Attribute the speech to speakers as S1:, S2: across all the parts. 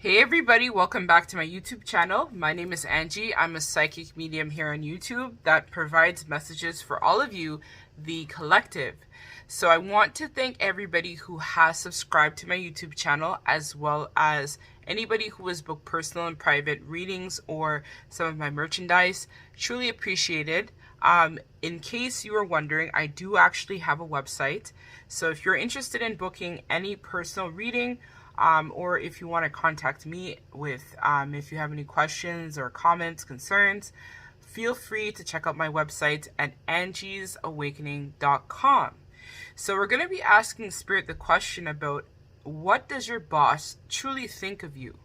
S1: Hey everybody, welcome back to my YouTube channel. My name is Angie. I'm a psychic medium here on YouTube that provides messages for all of you, the collective. So I want to thank everybody who has subscribed to my YouTube channel, as well as anybody who has booked personal and private readings or some of my merchandise. Truly appreciated. In case you were wondering, I do actually have a website. So if you're interested in booking any personal reading, or if you want to contact me with, if you have any questions or comments, concerns, feel free to check out my website at angiesawakening.com. So we're going to be asking Spirit the question about, what does your boss truly think of you?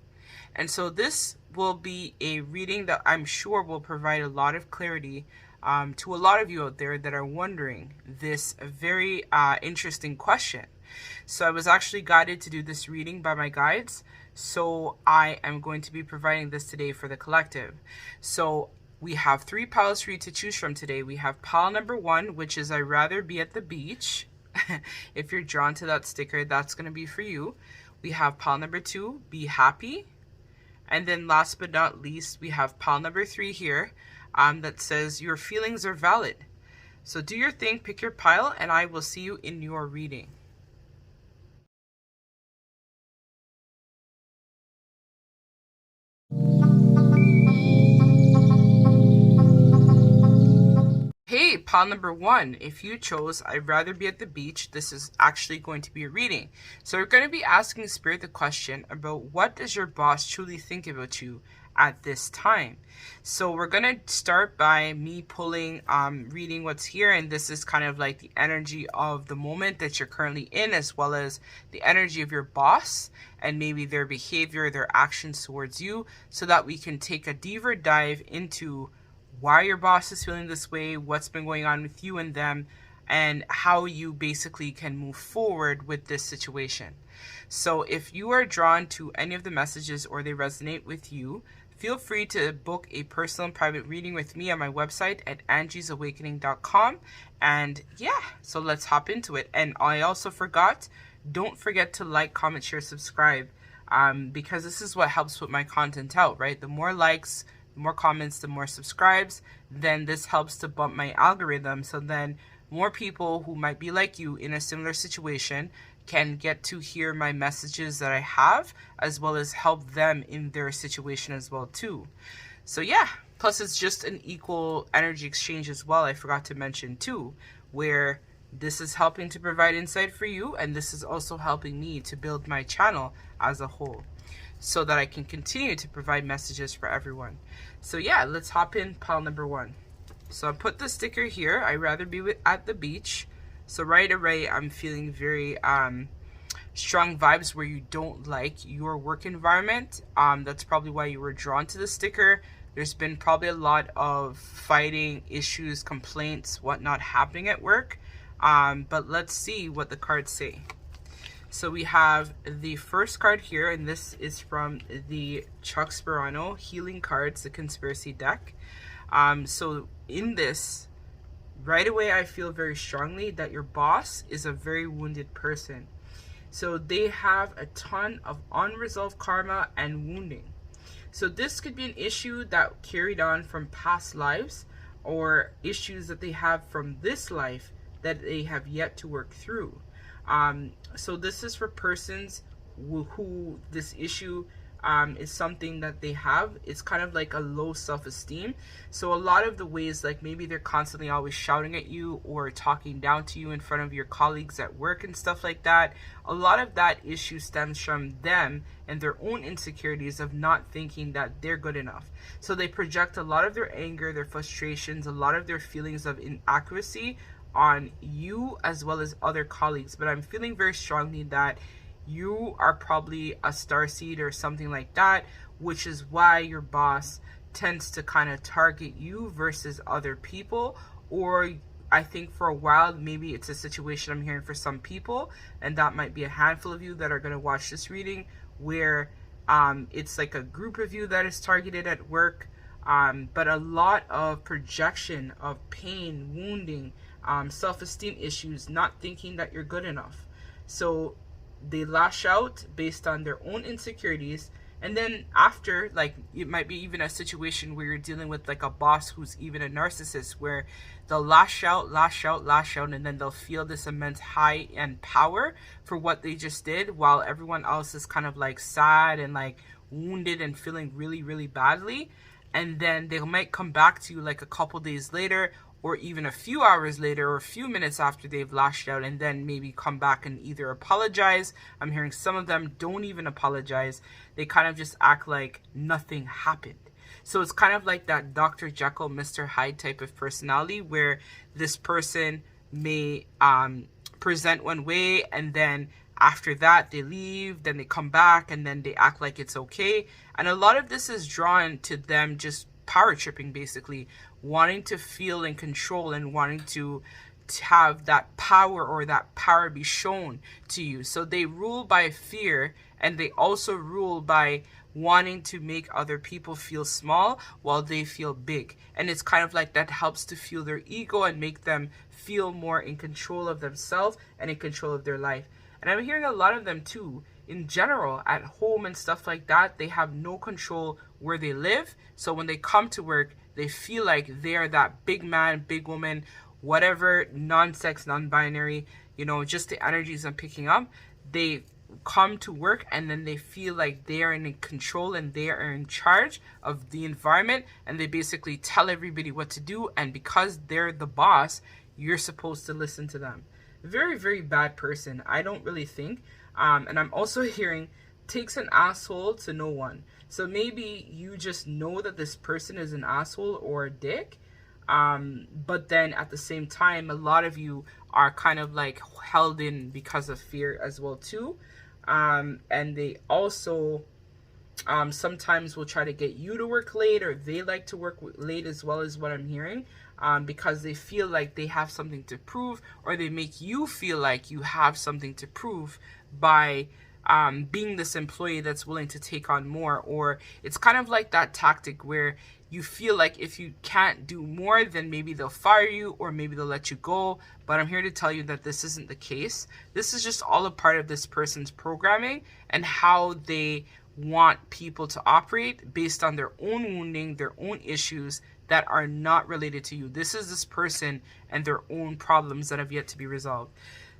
S1: And so this will be a reading that I'm sure will provide a lot of clarity to a lot of you out there that are wondering this very interesting question. So I was actually guided to do this reading by my guides. So I am going to be providing this today for the collective. So we have 3 piles for you to choose from today. We have pile number 1, which is I'd rather be at the beach. If you're drawn to that sticker, that's going to be for you. We have pile number 2, be happy. And then last but not least, we have pile number 3 here that says your feelings are valid. So do your thing, pick your pile, and I will see you in your reading. Hey, pile number 1, if you chose I'd rather be at the beach, this is actually going to be a reading. So we're going to be asking Spirit the question about, what does your boss truly think about you at this time? So we're going to start by me pulling, reading what's here, and this is kind of like the energy of the moment that you're currently in, as well as the energy of your boss and maybe their behavior, their actions towards you, so that we can take a deeper dive into why your boss is feeling this way, what's been going on with you and them, and how you basically can move forward with this situation. So if you are drawn to any of the messages or they resonate with you, feel free to book a personal and private reading with me on my website at angiesawakening.com. And yeah, so let's hop into it. And I also forgot, don't forget to like, comment, share, subscribe, because this is what helps put my content out, right? The more likes, the more comments, the more subscribes, then this helps to bump my algorithm. So then more people who might be like you in a similar situation can get to hear my messages that I have, as well as help them in their situation as well too. So yeah, plus it's just an equal energy exchange as well. I forgot to mention too, where this is helping to provide insight for you, and this is also helping me to build my channel as a whole, so that I can continue to provide messages for everyone. So yeah, let's hop in pile number 1. So I put the sticker here, I'd rather be at the beach. So right away, I'm feeling very strong vibes where you don't like your work environment. That's probably why you were drawn to the sticker. There's been probably a lot of fighting, issues, complaints, whatnot happening at work. But let's see what the cards say. So we have the first card here, and this is from the Chuck Sperano Healing Cards, the Conspiracy deck. So in this, right away I feel very strongly that your boss is a very wounded person. So they have a ton of unresolved karma and wounding. So this could be an issue that carried on from past lives, or issues that they have from this life that they have yet to work through. So this is for persons who this issue is something that they have. It's kind of like a low self-esteem. So a lot of the ways, like maybe they're constantly always shouting at you or talking down to you in front of your colleagues at work and stuff like that. A lot of that issue stems from them and their own insecurities of not thinking that they're good enough. So they project a lot of their anger, their frustrations, a lot of their feelings of inaccuracy on you as well as other colleagues. But I'm feeling very strongly that you are probably a starseed or something like that, which is why your boss tends to kind of target you versus other people. Or I think for a while, maybe it's a situation I'm hearing for some people, and that might be a handful of you that are going to watch this reading, where it's like a group of you that is targeted at work, but a lot of projection of pain, wounding, self-esteem issues, not thinking that you're good enough. So they lash out based on their own insecurities And then after, like, it might be even a situation where you're dealing with like a boss who's even a narcissist, where they'll lash out, and then they'll feel this immense high and power for what they just did, while everyone else is kind of like sad and like wounded and feeling really, really badly. And then they might come back to you like a couple days later, or even a few hours later, or a few minutes after they've lashed out, and then maybe come back and either apologize. I'm hearing some of them don't even apologize. They kind of just act like nothing happened. So it's kind of like that Dr. Jekyll, Mr. Hyde type of personality, where this person may present one way, and then after that they leave, then they come back, and then they act like it's okay. And a lot of this is drawn to them just power tripping, basically wanting to feel in control and wanting to have that power, or that power be shown to you. So they rule by fear, and they also rule by wanting to make other people feel small while they feel big. And it's kind of like that helps to fuel their ego and make them feel more in control of themselves and in control of their life. And I'm hearing a lot of them too, in general, at home and stuff like that, they have no control where they live. So when they come to work, they feel like they are that big man, big woman, whatever, non-sex, non-binary, you know, just the energies I'm picking up. They come to work, and then they feel like they are in control and they are in charge of the environment, and they basically tell everybody what to do. And because they're the boss, you're supposed to listen to them. Very, very bad person, I don't really think. And I'm also hearing takes an asshole to no one. So maybe you just know that this person is an asshole or a dick, but then at the same time, a lot of you are kind of like held in because of fear as well too. And they also sometimes will try to get you to work late, or they like to work late as well, as what I'm hearing, because they feel like they have something to prove, or they make you feel like you have something to prove by being this employee that's willing to take on more. Or it's kind of like that tactic where you feel like if you can't do more, then maybe they'll fire you, or maybe they'll let you go. But I'm here to tell you that this isn't the case. This is just all a part of this person's programming and how they want people to operate based on their own wounding, their own issues that are not related to you. This is this person and their own problems that have yet to be resolved.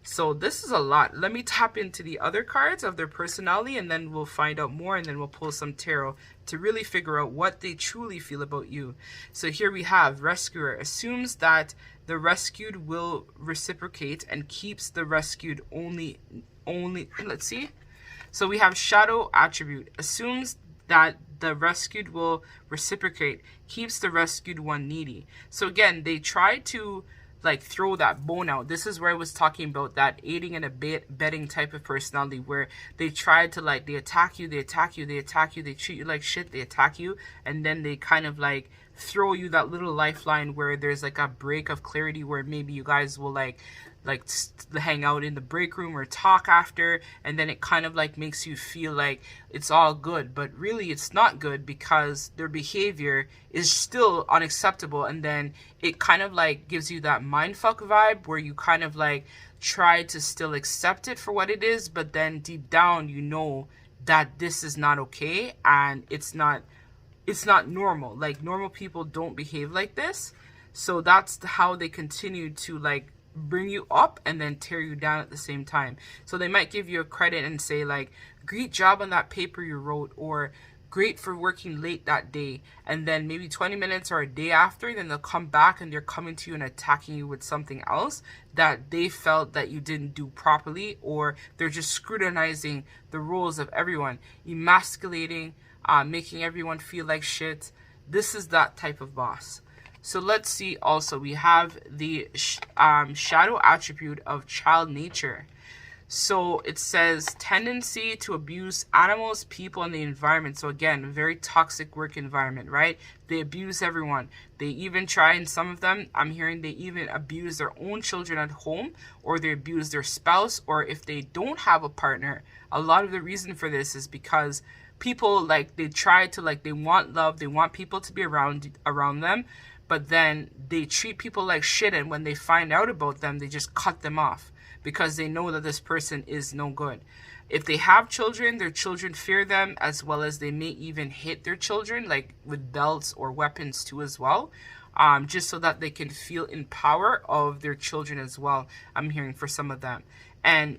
S1: So this is a lot. Let me tap into the other cards of their personality, and then we'll find out more, and then we'll pull some tarot to really figure out what they truly feel about you. So here we have Rescuer. Assumes that the rescued will reciprocate and keeps the rescued only, let's see. So we have Shadow Attribute. Assumes that the rescued will reciprocate, keeps the rescued one needy. So again, they try to like throw that bone out. This is where I was talking about that aiding and abetting type of personality, where they try to like, they attack you, they treat you like shit, they attack you, and then they kind of like throw you that little lifeline where there's like a break of clarity, where maybe you guys will like hang out in the break room or talk after, and then it kind of like makes you feel like it's all good, but really it's not good, because their behavior is still unacceptable. And then it kind of like gives you that mindfuck vibe where you kind of like try to still accept it for what it is, but then deep down you know that this is not okay, and it's not normal. Like, normal people don't behave like this. So that's how they continue to like bring you up and then tear you down at the same time. So they might give you a credit and say like, great job on that paper you wrote, or great for working late that day. And then maybe 20 minutes or a day after, then they'll come back and they're coming to you and attacking you with something else that they felt that you didn't do properly, or they're just scrutinizing the roles of everyone, emasculating, making everyone feel like shit. This is that type of boss. So let's see also, we have the shadow attribute of child nature. So it says tendency to abuse animals, people, and the environment. So again, a very toxic work environment, right? They abuse everyone. They even try, and some of them, I'm hearing they even abuse their own children at home, or they abuse their spouse, or if they don't have a partner. A lot of the reason for this is because people, like, they try to, like, they want love, they want people to be around them, but then they treat people like shit, and when they find out about them, they just cut them off because they know that this person is no good. If they have children, their children fear them, as well as they may even hit their children, like with belts or weapons too as well, just so that they can feel in power of their children as well. I'm hearing for some of them. And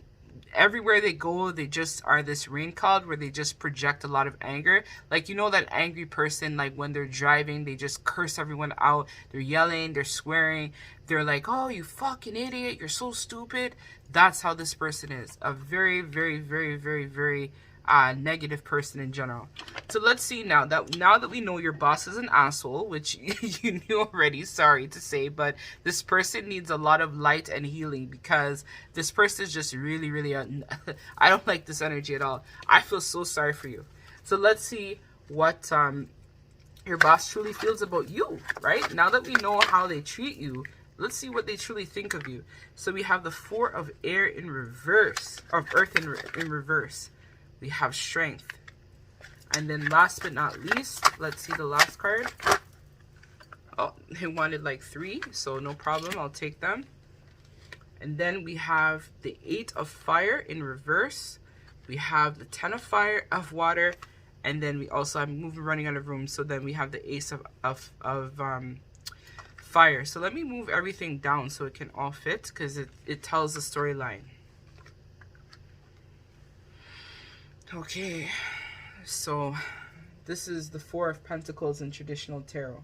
S1: everywhere they go, they just are this rain cloud where they just project a lot of anger. Like, you know, that angry person, like when they're driving, they just curse everyone out. They're yelling, they're swearing. They're like, oh, you fucking idiot, you're so stupid. That's how this person is. A very, very, very, very, very negative person in general. So let's see now that we know your boss is an asshole, which you knew already, sorry to say, but this person needs a lot of light and healing, because this person is just really, really I don't like this energy at all. I feel so sorry for you. So let's see what your boss truly feels about you, right? Now that we know how they treat you, let's see what they truly think of you. So we have the 4 of air in reverse, of earth in reverse. We have strength. And then last but not least, let's see the last card. Oh, they wanted like 3, so no problem, I'll take them. And then we have the 8 of fire in reverse. We have the 10 of fire, of water. And then we also have running out of room. So then we have the ace of fire. So let me move everything down so it can all fit, because it tells the storyline. Okay, so this is the 4 of Pentacles in traditional tarot.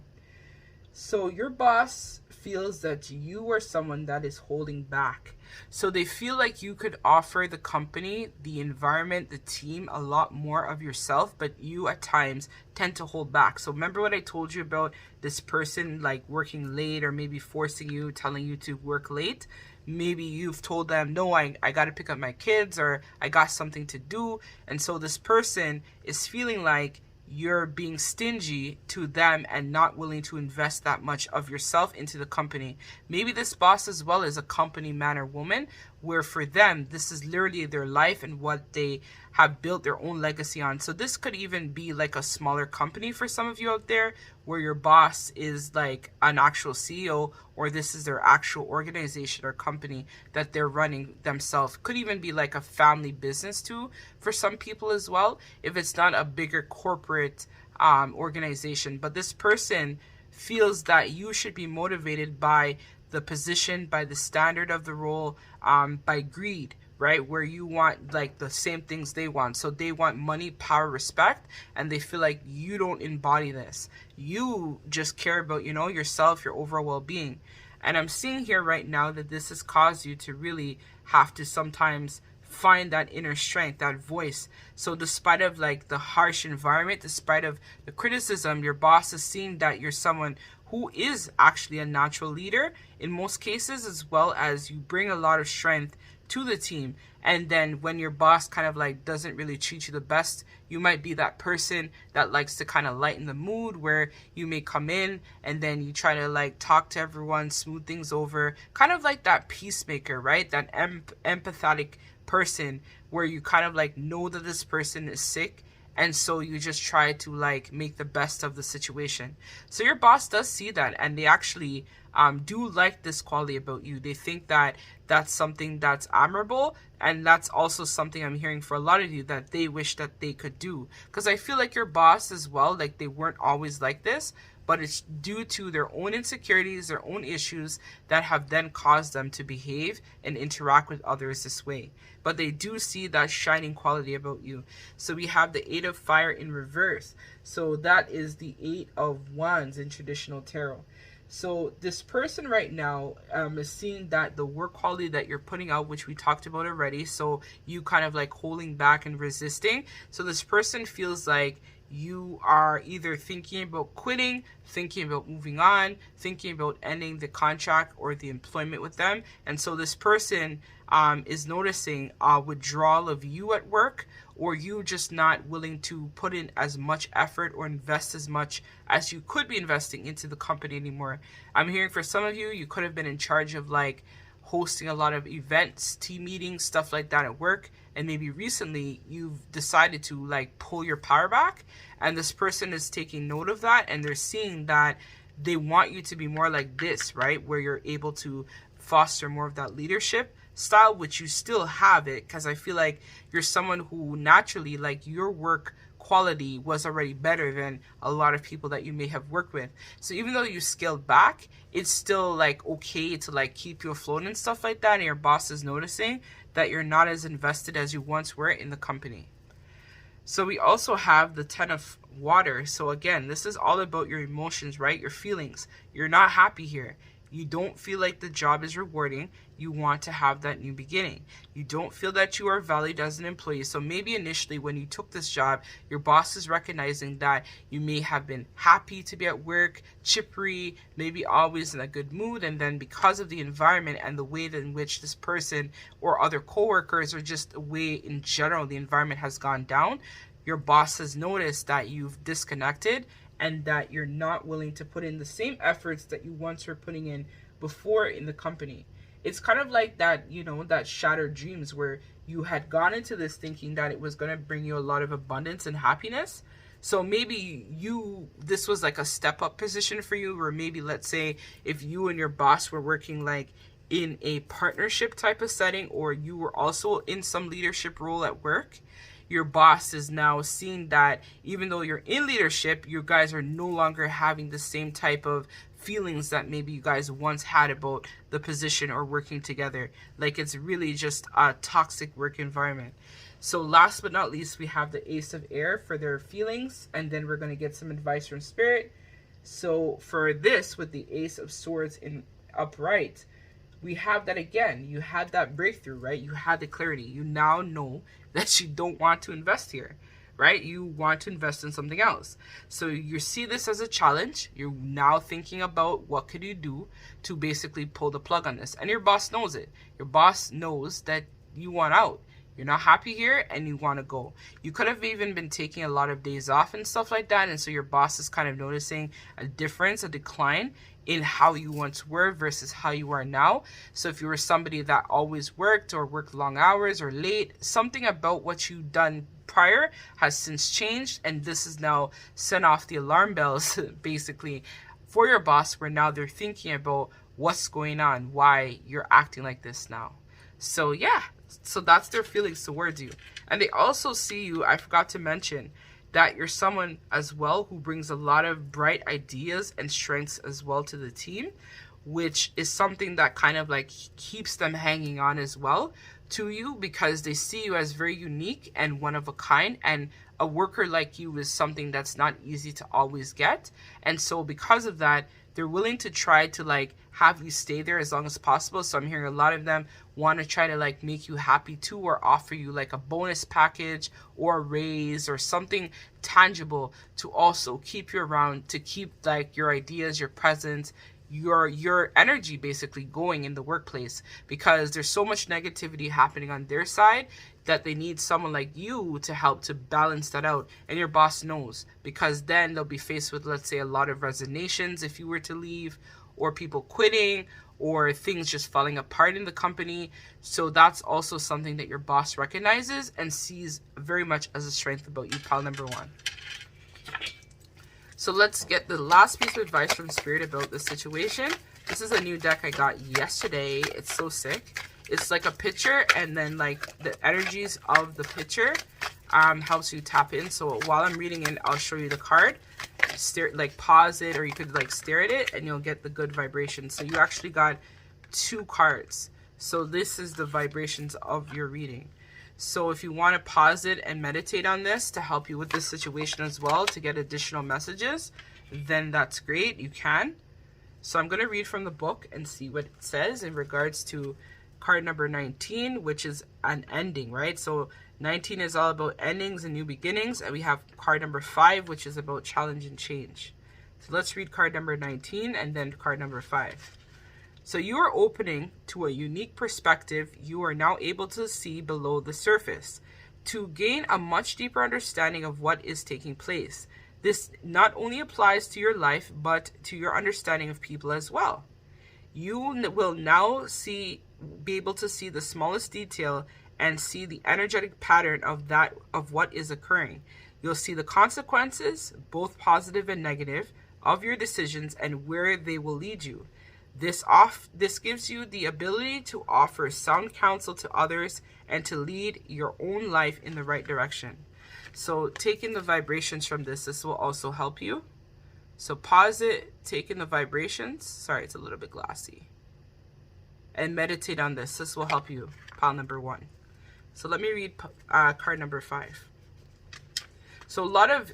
S1: So your boss feels that you are someone that is holding back. So they feel like you could offer the company, the environment, the team a lot more of yourself, but you at times tend to hold back. So remember what I told you about this person like working late, or maybe forcing you, telling you to work late? Maybe you've told them, no, I got to pick up my kids, or I got something to do. And so this person is feeling like you're being stingy to them and not willing to invest that much of yourself into the company. Maybe this boss as well is a company man or woman, where for them, this is literally their life and what they have built their own legacy on. So this could even be like a smaller company for some of you out there, where your boss is like an actual CEO, or this is their actual organization or company that they're running themselves. Could even be like a family business too for some people as well, if it's not a bigger corporate organization. But this person feels that you should be motivated by the position, by the standard of the role, by greed, right? Where you want like the same things they want. So they want money, power, respect, and they feel like you don't embody this. You just care about, you know, yourself, your overall well-being. And I'm seeing here right now that this has caused you to really have to sometimes find that inner strength, that voice. So despite of like the harsh environment, despite of the criticism, your boss is seeing that you're someone who is actually a natural leader in most cases, as well as you bring a lot of strength to the team. And then when your boss kind of like doesn't really treat you the best, you might be that person that likes to kind of lighten the mood, where you may come in and then you try to like talk to everyone, smooth things over, kind of like that peacemaker, right? That empathetic person, where you kind of like know that this person is sick, and so you just try to like make the best of the situation. So your boss does see that, and they actually do like this quality about you. They think that that's something that's admirable, and that's also something I'm hearing for a lot of you that they wish that they could do. Because I feel like your boss as well, like they weren't always like this, but it's due to their own insecurities, their own issues that have then caused them to behave and interact with others this way. But they do see that shining quality about you. So we have the 8 of fire in reverse. So that is the 8 of wands in traditional tarot. So this person right now is seeing that the work quality that you're putting out, which we talked about already, so you kind of like holding back and resisting. So this person feels like you are either thinking about quitting, thinking about moving on, thinking about ending the contract or the employment with them. And so this person is noticing a withdrawal of you at work, or you just not willing to put in as much effort or invest as much as you could be investing into the company anymore. I'm hearing for some of you, you could have been in charge of like hosting a lot of events, team meetings, stuff like that at work. And maybe recently you've decided to like pull your power back, and this person is taking note of that, and they're seeing that they want you to be more like this, right? Where you're able to foster more of that leadership, style, which you still have it, because I feel like you're someone who naturally, like, your work quality was already better than a lot of people that you may have worked with. So even though you scaled back, it's still like okay to like keep you afloat and stuff like that, and your boss is noticing that you're not as invested as you once were in the company. So we also have the 10 of water. So again, this is all about your emotions, right? Your feelings. You're not happy here. You don't feel like the job is rewarding. You want to have that new beginning. You don't feel that you are valued as an employee. So maybe initially when you took this job, your boss is recognizing that you may have been happy to be at work, chippery, maybe always in a good mood. And then because of the environment and the way in which this person or other coworkers, or just the way in general the environment has gone down, your boss has noticed that you've disconnected and that you're not willing to put in the same efforts that you once were putting in before in the company. It's kind of like that, you know, that shattered dreams where you had gone into this thinking that it was going to bring you a lot of abundance and happiness. So maybe this was like a step up position for you, or maybe let's say if you and your boss were working like in a partnership type of setting, or you were also in some leadership role at work, your boss is now seeing that even though you're in leadership, you guys are no longer having the same type of feelings that maybe you guys once had about the position or working together. Like it's really just a toxic work environment. So last but not least, we have the Ace of Air for their feelings, and then we're going to get some advice from Spirit. So for this, with the Ace of Swords in upright, we have that again. You had that breakthrough, right? You had the clarity. You now know that you don't want to invest here, right? You want to invest in something else. So you see this as a challenge. You're now thinking about what could you do to basically pull the plug on this. And your boss knows it. Your boss knows that you want out. You're not happy here and you want to go. You could have even been taking a lot of days off and stuff like that. And so your boss is kind of noticing a difference, a decline in how you once were versus how you are now. So if you were somebody that always worked or worked long hours or late, something about what you've done prior has since changed. And this is now sent off the alarm bells basically for your boss, where now they're thinking about what's going on, why you're acting like this now. So yeah, so that's their feelings towards you. And they also see you, I forgot to mention, that you're someone as well who brings a lot of bright ideas and strengths as well to the team, which is something that kind of like keeps them hanging on as well to you, because they see you as very unique and one of a kind, and a worker like you is something that's not easy to always get. And so because of that, they're willing to try to like have you stay there as long as possible. So I'm hearing a lot of them want to try to like make you happy too, or offer you like a bonus package or a raise or something tangible to also keep you around, to keep like your ideas, your presence, your energy basically going in the workplace, because there's so much negativity happening on their side that they need someone like you to help to balance that out. And your boss knows, because then they'll be faced with, let's say, a lot of resignations if you were to leave, or people quitting, or things just falling apart in the company. So that's also something that your boss recognizes and sees very much as a strength about you, pile number one. So let's get the last piece of advice from Spirit about this situation. This is a new deck I got yesterday. It's so sick. It's like a picture, and then like the energies of the picture helps you tap in. So while I'm reading it, I'll show you the card. Like pause it, or you could like stare at it and you'll get the good vibrations. So you actually got 2 cards. So this is the vibrations of your reading. So if you want to pause it and meditate on this to help you with this situation as well, to get additional messages, then that's great. You can. So I'm going to read from the book and see what it says in regards to card number 19, which is an ending, right? So 19 is all about endings and new beginnings, and we have card number 5, which is about challenge and change. So let's read card number 19 and then card number 5. So you are opening to a unique perspective you are now able to see below the surface, to gain a much deeper understanding of what is taking place. This not only applies to your life, but to your understanding of people as well. You will now be able to see the smallest detail and see the energetic pattern of what is occurring. You'll see the consequences, both positive and negative, of your decisions and where they will lead you. This gives you the ability to offer sound counsel to others and to lead your own life in the right direction. So taking the vibrations from this will also help you. So pause it, take in the vibrations. Sorry, it's a little bit glassy. And meditate on this. This will help you, pile number 1. So let me read card number 5. So a lot of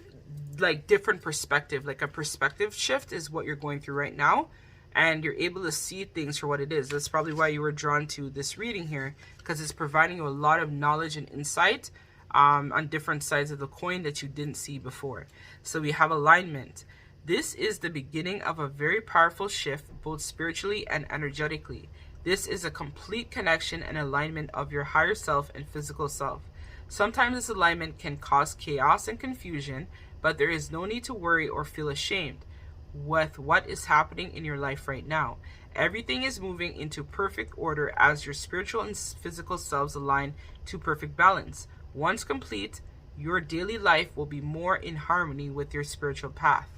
S1: like different perspective, like a perspective shift is what you're going through right now. And you're able to see things for what it is. That's probably why you were drawn to this reading here, because it's providing you a lot of knowledge and insight on different sides of the coin that you didn't see before. So we have alignment. This is the beginning of a very powerful shift, both spiritually and energetically. This is a complete connection and alignment of your higher self and physical self. Sometimes this alignment can cause chaos and confusion, but there is no need to worry or feel ashamed with what is happening in your life right now. Everything is moving into perfect order as your spiritual and physical selves align to perfect balance. Once complete, your daily life will be more in harmony with your spiritual path.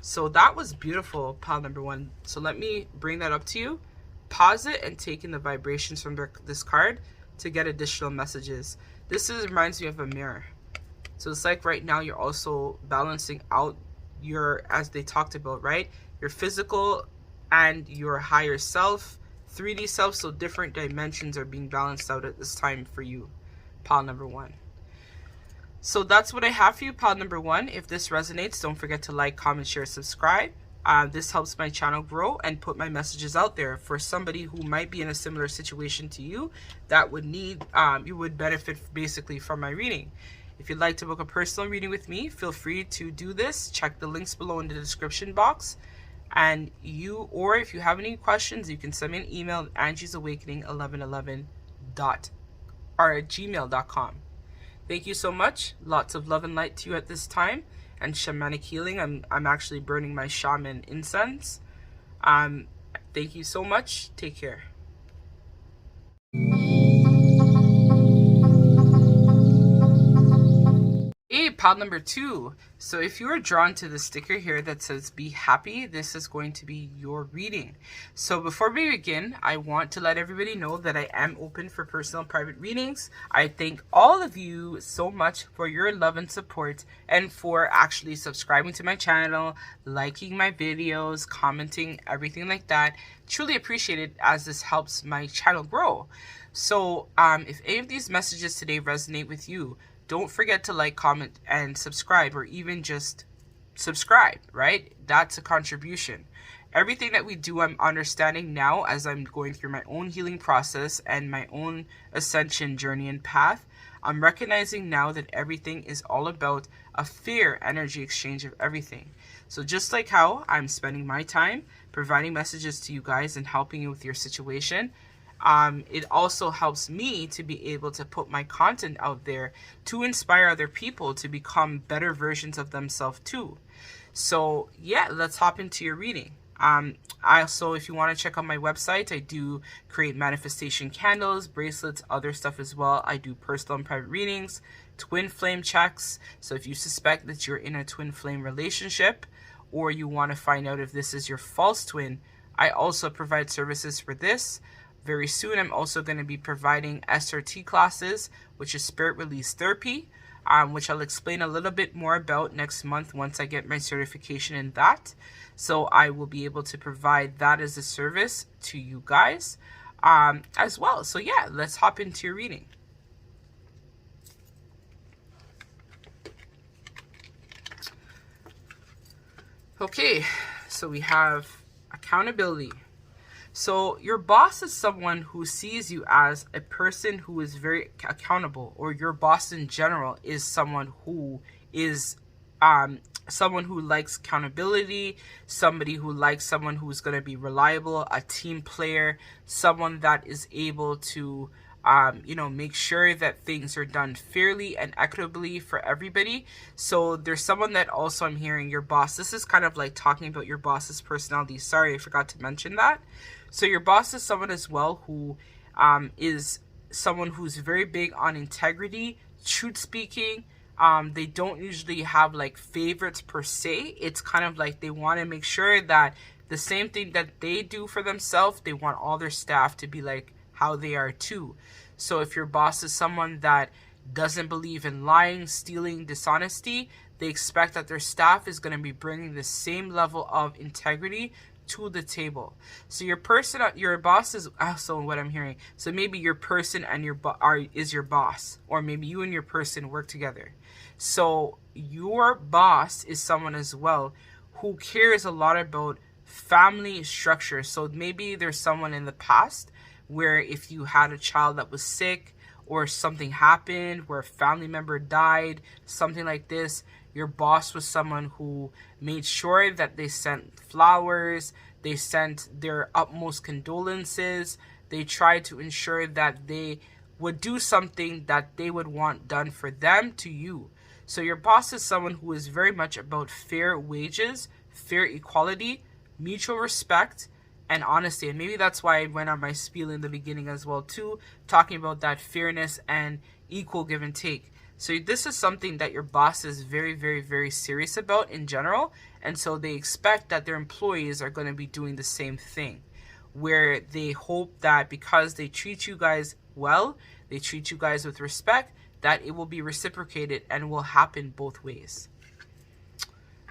S1: So that was beautiful, pile number 1. So let me bring that up to you. Pause it and take in the vibrations from this card to get additional messages. This reminds me of a mirror. So it's like right now you're also balancing out your, as they talked about, right? Your physical and your higher self, 3D self. So different dimensions are being balanced out at this time for you, pile number 1. So that's what I have for you, pile number 1. If this resonates, don't forget to like, comment, share, subscribe. This helps my channel grow and put my messages out there for somebody who might be in a similar situation to you that would need, you would benefit basically from my reading. If you'd like to book a personal reading with me, feel free to do this. Check the links below in the description box. And or if you have any questions, you can send me an email at angiesawakening1111@gmail.com. Thank you so much. Lots of love and light to you at this time. And shamanic healing. I'm actually burning my shaman incense. Thank you so much. Take care. Hey, pile number 2. So if you are drawn to the sticker here that says be happy, this is going to be your reading. So before we begin, I want to let everybody know that I am open for personal and private readings. I thank all of you so much for your love and support and for actually subscribing to my channel, liking my videos, commenting, everything like that. Truly appreciate it as this helps my channel grow. So if any of these messages today resonate with you, don't forget to like, comment, and subscribe, or even just subscribe, right? That's a contribution. Everything that we do, I'm understanding now as I'm going through my own healing process and my own ascension journey and path. I'm recognizing now that everything is all about a fair energy exchange of everything. So just like how I'm spending my time providing messages to you guys and helping you with your situation, it also helps me to be able to put my content out there to inspire other people to become better versions of themselves too. So yeah, let's hop into your reading. Also, if you want to check out my website, I do create manifestation candles, bracelets, other stuff as well. I do personal and private readings, twin flame checks. So if you suspect that you're in a twin flame relationship, or you want to find out if this is your false twin, I also provide services for this. Very soon, I'm also going to be providing SRT classes, which is Spirit Release Therapy, which I'll explain a little bit more about next month once I get my certification in that. So I will be able to provide that as a service to you guys as well. So yeah, let's hop into your reading. Okay, so we have accountability. So your boss is someone who sees you as a person who is very accountable, or your boss in general is someone who is someone who likes accountability, somebody who likes someone who's going to be reliable, a team player, someone that is able to make sure that things are done fairly and equitably for everybody. So there's someone that also I'm hearing your boss. This is kind of like talking about your boss's personality. Sorry, I forgot to mention that. So your boss is someone as well who is someone who's very big on integrity, truth speaking. They don't usually have like favorites per se. It's kind of like they want to make sure that the same thing that they do for themselves, they want all their staff to be like how they are too. So if your boss is someone that doesn't believe in lying, stealing, dishonesty, they expect that their staff is going to be bringing the same level of integrity to the table. So your boss is also what I'm hearing. So maybe your person and is your boss, or maybe you and your person work together. So your boss is someone as well who cares a lot about family structure. So maybe there's someone in the past where if you had a child that was sick or something happened where a family member died, something like this, your boss was someone who made sure that they sent flowers, they sent their utmost condolences, they tried to ensure that they would do something that they would want done for them to you. So your boss is someone who is very much about fair wages, fair equality, mutual respect, and honesty. And maybe that's why I went on my spiel in the beginning as well too, talking about that fairness and equal give and take. So this is something that your boss is very, very, very serious about in general. And so they expect that their employees are going to be doing the same thing, where they hope that because they treat you guys well, they treat you guys with respect, that it will be reciprocated and will happen both ways.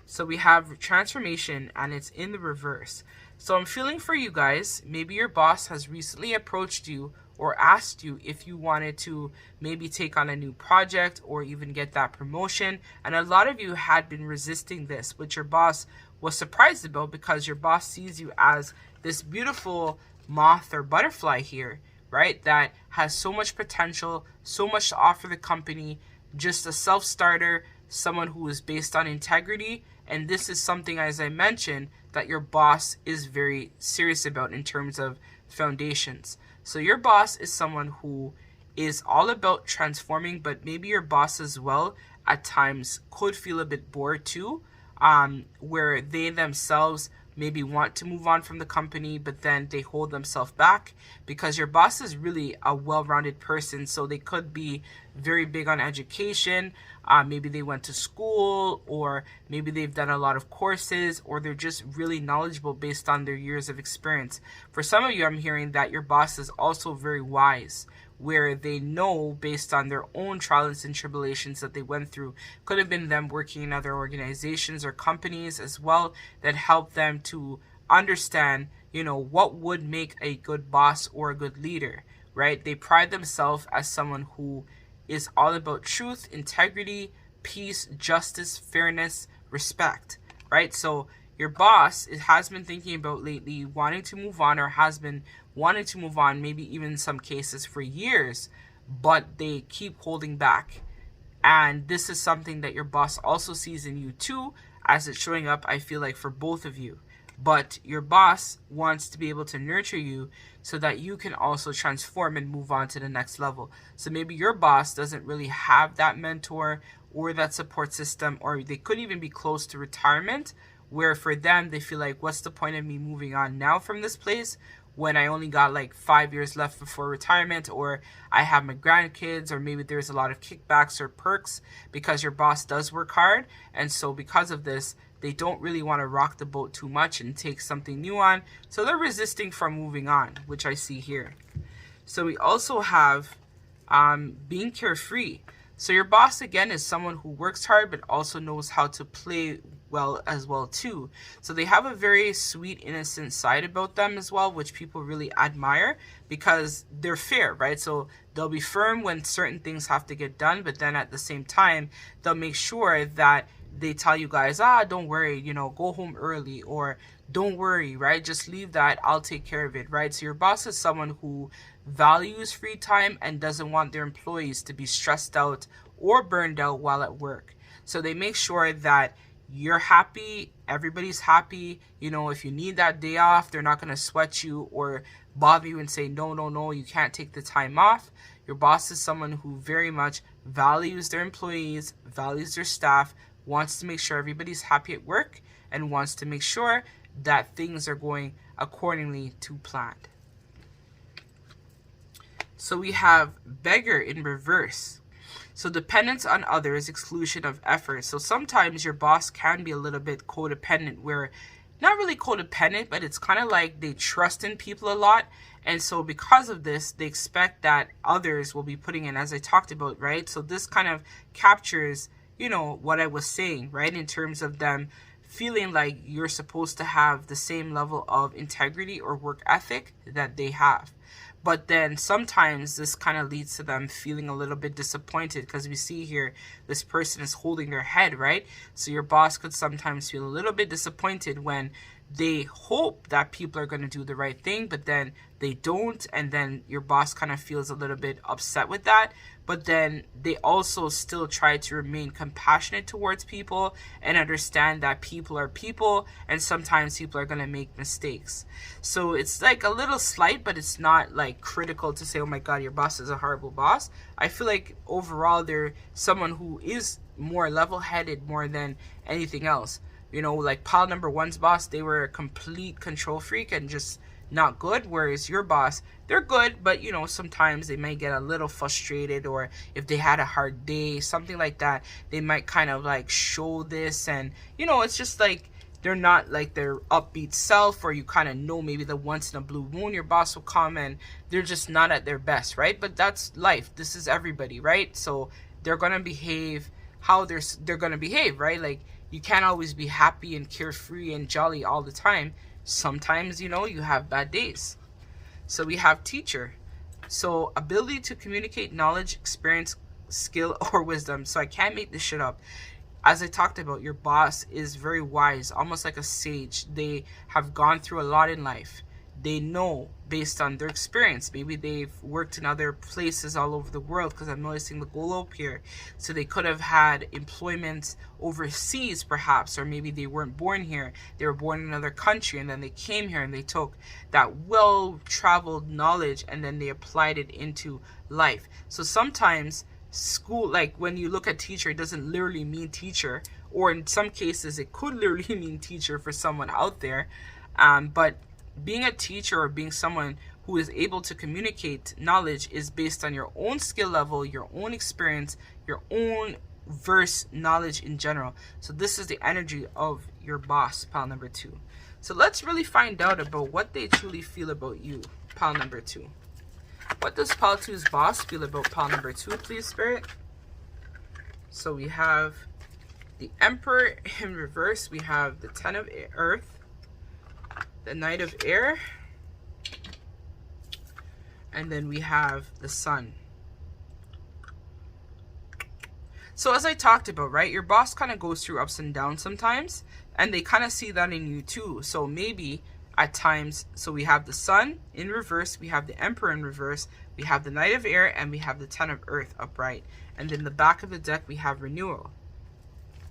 S1: So we have transformation, and it's in the reverse. So I'm feeling for you guys, maybe your boss has recently approached you or asked you if you wanted to maybe take on a new project or even get that promotion. And a lot of you had been resisting this, which your boss was surprised about, because your boss sees you as this beautiful moth or butterfly here, right? That has so much potential, so much to offer the company, just a self-starter, someone who is based on integrity. And this is something, as I mentioned, that your boss is very serious about in terms of foundations. So your boss is someone who is all about transforming, but maybe your boss as well at times could feel a bit bored too, where they themselves maybe want to move on from the company, but then they hold themselves back, because your boss is really a well-rounded person. So they could be very big on education. Maybe they went to school, or maybe they've done a lot of courses, or they're just really knowledgeable based on their years of experience. For some of you, I'm hearing that your boss is also very wise, where they know based on their own trials and tribulations that they went through. Could have been them working in other organizations or companies as well, that helped them to understand, what would make a good boss or a good leader, right? They pride themselves as someone who is all about truth, integrity, peace, justice, fairness, respect, right? So your boss has been thinking about lately wanting to move on, or has been wanting to move on, maybe even in some cases for years, but they keep holding back. And this is something that your boss also sees in you too, as it's showing up, I feel like, for both of you. But your boss wants to be able to nurture you so that you can also transform and move on to the next level. So maybe your boss doesn't really have that mentor or that support system, or they could even be close to retirement, where for them, they feel like, what's the point of me moving on now from this place when I only got like 5 years left before retirement, or I have my grandkids, or maybe there's a lot of kickbacks or perks, because your boss does work hard. And so because of this, they don't really want to rock the boat too much and take something new on. So they're resisting from moving on, which I see here. So we also have being carefree. So your boss, again, is someone who works hard, but also knows how to play well as well too. So they have a very sweet, innocent side about them as well, which people really admire, because they're fair, right? So they'll be firm when certain things have to get done, but then at the same time, they'll make sure that they tell you guys, don't worry, go home early, or don't worry, right? Just leave that, I'll take care of it, right? So your boss is someone who values free time and doesn't want their employees to be stressed out or burned out while at work. So they make sure that you're happy, everybody's happy. If you need that day off, they're not going to sweat you or bother you and say, no, you can't take the time off. Your boss is someone who very much values their employees, values their staff, wants to make sure everybody's happy at work, and wants to make sure that things are going accordingly to planned. So we have beggar in reverse. So dependence on others, exclusion of effort. So sometimes your boss can be a little bit codependent, where not really codependent, but it's kind of like they trust in people a lot. And so because of this, they expect that others will be putting in, as I talked about, right? So this kind of captures, you know, what I was saying, right? In terms of them feeling like you're supposed to have the same level of integrity or work ethic that they have. But then sometimes this kind of leads to them feeling a little bit disappointed, because we see here this person is holding their head, right? So your boss could sometimes feel a little bit disappointed when they hope that people are going to do the right thing, but then they don't. And then your boss kind of feels a little bit upset with that. But then they also still try to remain compassionate towards people and understand that people are people, and sometimes people are going to make mistakes. So it's like a little slight, but it's not like critical to say, oh my God, your boss is a horrible boss. I feel like overall they're someone who is more level-headed more than anything else. You know, like pile number one's boss, they were a complete control freak and just not good. Whereas your boss, they're good, but you know, sometimes they might get a little frustrated, or if they had a hard day, something like that, they might kind of like show this. And you know, it's just like they're not like their upbeat self, or you kind of know maybe the once in a blue moon your boss will come and they're just not at their best, right? But that's life. This is everybody, right? So they're gonna behave how they're gonna behave, right? Like, you can't always be happy and carefree and jolly all the time. Sometimes, you know, you have bad days. So we have teacher. So ability to communicate knowledge, experience, skill, or wisdom. So I can't make this shit up. As I talked about, your boss is very wise, almost like a sage. They have gone through a lot in life. They know based on their experience. Maybe they've worked in other places all over the world, because I'm noticing the globe here. So they could have had employment overseas perhaps, or maybe they weren't born here. They were born in another country, and then they came here and they took that well-traveled knowledge and then they applied it into life. So sometimes school, like when you look at teacher, it doesn't literally mean teacher, or in some cases it could literally mean teacher for someone out there. But being a teacher or being someone who is able to communicate knowledge is based on your own skill level, your own experience, your own verse knowledge in general. So this is the energy of your boss, pile number two. So let's really find out about what they truly feel about you, pile number two. What does pile two's boss feel about pile number two, please, Spirit? So we have the Emperor in reverse. We have the Ten of Earth, the Knight of Air, and then we have the Sun. So as I talked about, right, your boss kind of goes through ups and downs sometimes, and they kind of see that in you too. So maybe at times, so we have the Sun in reverse, we have the Emperor in reverse, we have the Knight of Air, and we have the Ten of Earth upright. And then the back of the deck, we have Renewal.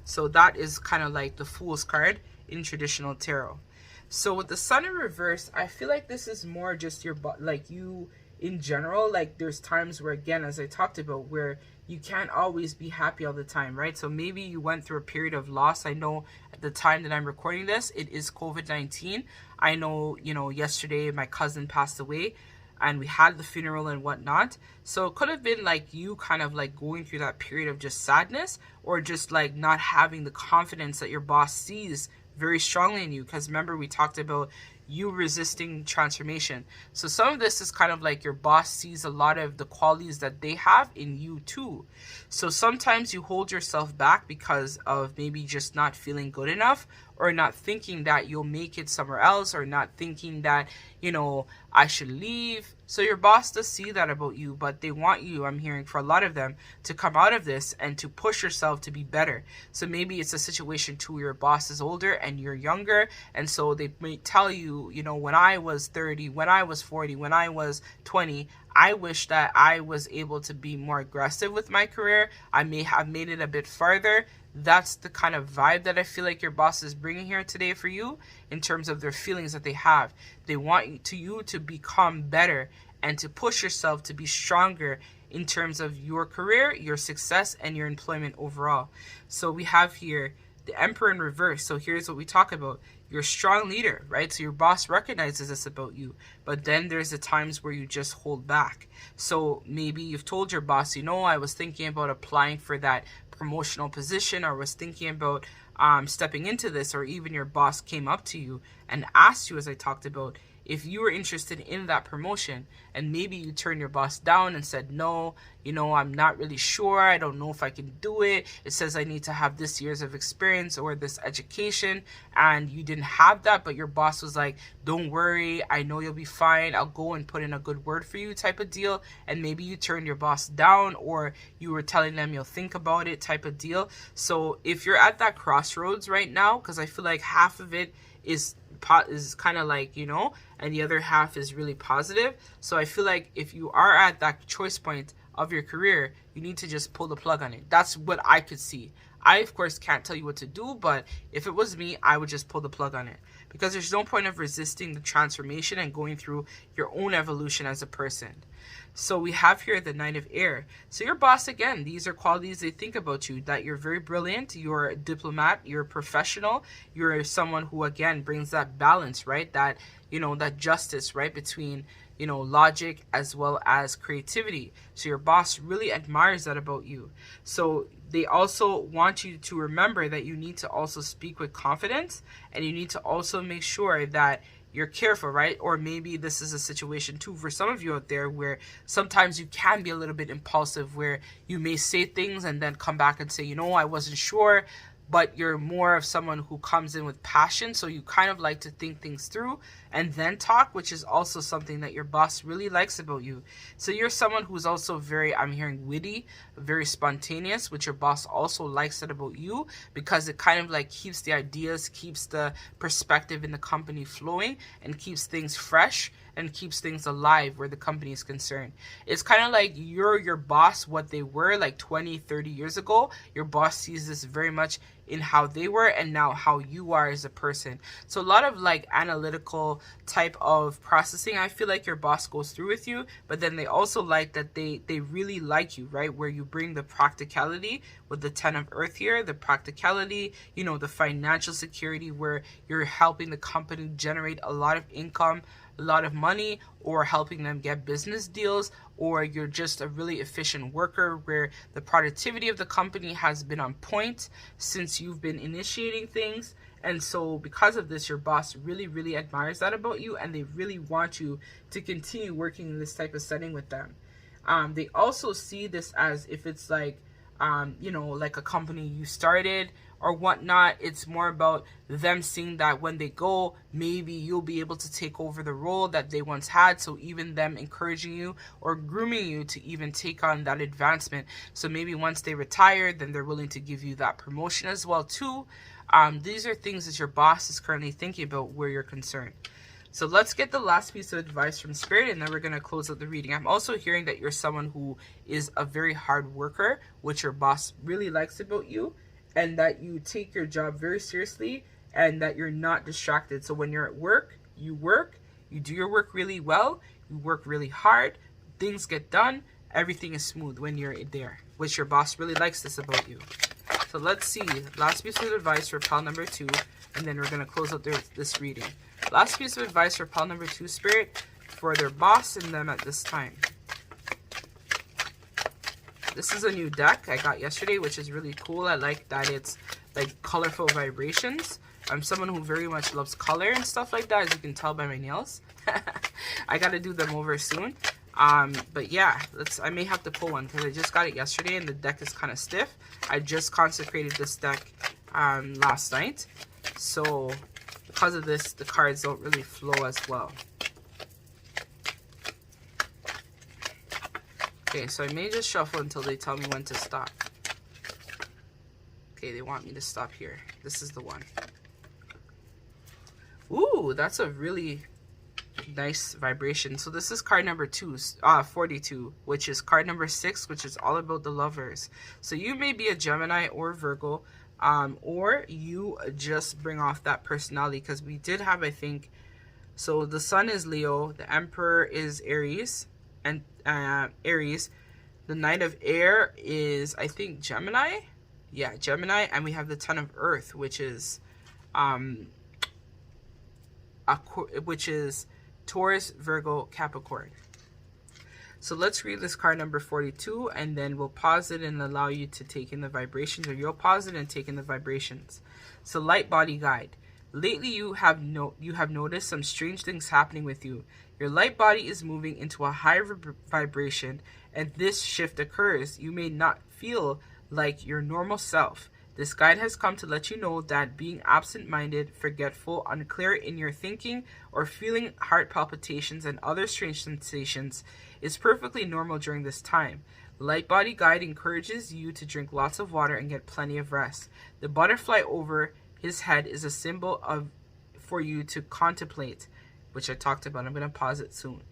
S1: So that is kind of like the Fool's card in traditional tarot. So with the Sun in reverse, I feel like this is more just your, like you in general. Like there's times where, again, as I talked about, where you can't always be happy all the time, right? So maybe you went through a period of loss. I know at the time that I'm recording this, it is COVID-19. I know, you know, yesterday my cousin passed away and we had the funeral and whatnot. So it could have been like you kind of like going through that period of just sadness, or just like not having the confidence that your boss sees very strongly in you. Because remember, we talked about you resisting transformation. So some of this is kind of like your boss sees a lot of the qualities that they have in you too. So sometimes you hold yourself back because of maybe just not feeling good enough, or not thinking that you'll make it somewhere else, or not thinking that, you know, I should leave. So your boss does see that about you, but they want you, I'm hearing for a lot of them, to come out of this and to push yourself to be better. So maybe it's a situation too where your boss is older and you're younger, and so they may tell you, you know, when I was 30, when I was 40, when I was 20, I wish that I was able to be more aggressive with my career. I may have made it a bit farther. That's the kind of vibe that I feel like your boss is bringing here today for you, in terms of their feelings that they have. They want you to become better and to push yourself to be stronger in terms of your career, your success, and your employment overall. So we have here the Emperor in reverse. So here's what we talk about. You're a strong leader, right? So your boss recognizes this about you, but then there's the times where you just hold back. So maybe you've told your boss, you know, I was thinking about applying for that promotional position, or was thinking about stepping into this, or even your boss came up to you and asked you, as I talked about, if you were interested in that promotion, and maybe you turned your boss down and said, no, I'm not really sure. I don't know if I can do it. It says I need to have this years of experience or this education, and you didn't have that, but your boss was like, don't worry, I know you'll be fine. I'll go and put in a good word for you type of deal. And maybe you turned your boss down, or you were telling them you'll think about it type of deal. So if you're at that crossroads right now, because I feel like half of it is kind of like, and the other half is really positive. So I feel like if you are at that choice point of your career, you need to just pull the plug on it. That's what I could see. I, of course, can't tell you what to do, but if it was me, I would just pull the plug on it, because there's no point of resisting the transformation and going through your own evolution as a person. So we have here the Knight of Air. So your boss, again, these are qualities they think about you, that you're very brilliant, you're a diplomat, you're a professional, you're someone who, again, brings that balance, right? That, that justice, right? Between, logic as well as creativity. So your boss really admires that about you. So they also want you to remember that you need to also speak with confidence, and you need to also make sure that you're careful, right? Or maybe this is a situation too for some of you out there where sometimes you can be a little bit impulsive, where you may say things and then come back and say, I wasn't sure, but you're more of someone who comes in with passion. So you kind of like to think things through and then talk, which is also something that your boss really likes about you. So you're someone who's also very, I'm hearing, witty, very spontaneous, which your boss also likes that about you, because it kind of like keeps the ideas, keeps the perspective in the company flowing, and keeps things fresh and keeps things alive where the company is concerned. It's kind of like you're your boss, what they were like 20, 30 years ago. Your boss sees this very much in how they were and now how you are as a person. So a lot of like analytical type of processing, I feel like your boss goes through with you, but then they also like that they really like you, right? Where you bring the practicality with the 10 of Earth here, the practicality, the financial security, where you're helping the company generate a lot of income, a lot of money, or helping them get business deals, or you're just a really efficient worker where the productivity of the company has been on point since you've been initiating things. And so because of this, your boss really, really admires that about you, and they really want you to continue working in this type of setting with them. They also see this as if it's like, like a company you started or whatnot. It's more about them seeing that when they go, maybe you'll be able to take over the role that they once had. So even them encouraging you or grooming you to even take on that advancement. So maybe once they retire, then they're willing to give you that promotion as well too. These are things that your boss is currently thinking about where you're concerned. So let's get the last piece of advice from Spirit, and then we're going to close out the reading. I'm also hearing that you're someone who is a very hard worker, which your boss really likes about you, and that you take your job very seriously, and that you're not distracted. So when you're at work, you do your work really well, you work really hard, things get done, everything is smooth when you're there, which your boss really likes this about you. So let's see, last piece of advice for pile number 2, and then we're going to close out this reading. Last piece of advice for pile number 2, Spirit, for their boss and them at this time. This is a new deck I got yesterday, which is really cool. I like that it's like colorful vibrations. I'm someone who very much loves color and stuff like that, as you can tell by my nails. I got to do them over soon. But yeah, I may have to pull one because I just got it yesterday and the deck is kind of stiff. I just consecrated this deck last night. So because of this, the cards don't really flow as well. Okay, so I may just shuffle until they tell me when to stop. Okay, they want me to stop here. This is the one. Ooh, that's a really nice vibration. So this is card number 42, which is card number 6, which is all about the lovers. So you may be a Gemini or Virgo, or you just bring off that personality, because we did have, I think, so the Sun is Leo, the Emperor is Aries, and Aries. The Knight of Air is, I think, Gemini. Yeah, Gemini. And we have the Ton of Earth, which is Taurus, Virgo, Capricorn. So let's read this card number 42, and then we'll pause it and allow you to take in the vibrations, or you'll pause it and take in the vibrations. So light body guide. Lately you have noticed some strange things happening with you. Your light body is moving into a higher vibration, and this shift occurs. You may not feel like your normal self. This guide has come to let you know that being absent-minded, forgetful, unclear in your thinking, or feeling heart palpitations and other strange sensations is perfectly normal during this time. The Light Body Guide encourages you to drink lots of water and get plenty of rest. The butterfly over his head is a symbol for you to contemplate, which I talked about. I'm going to pause it soon.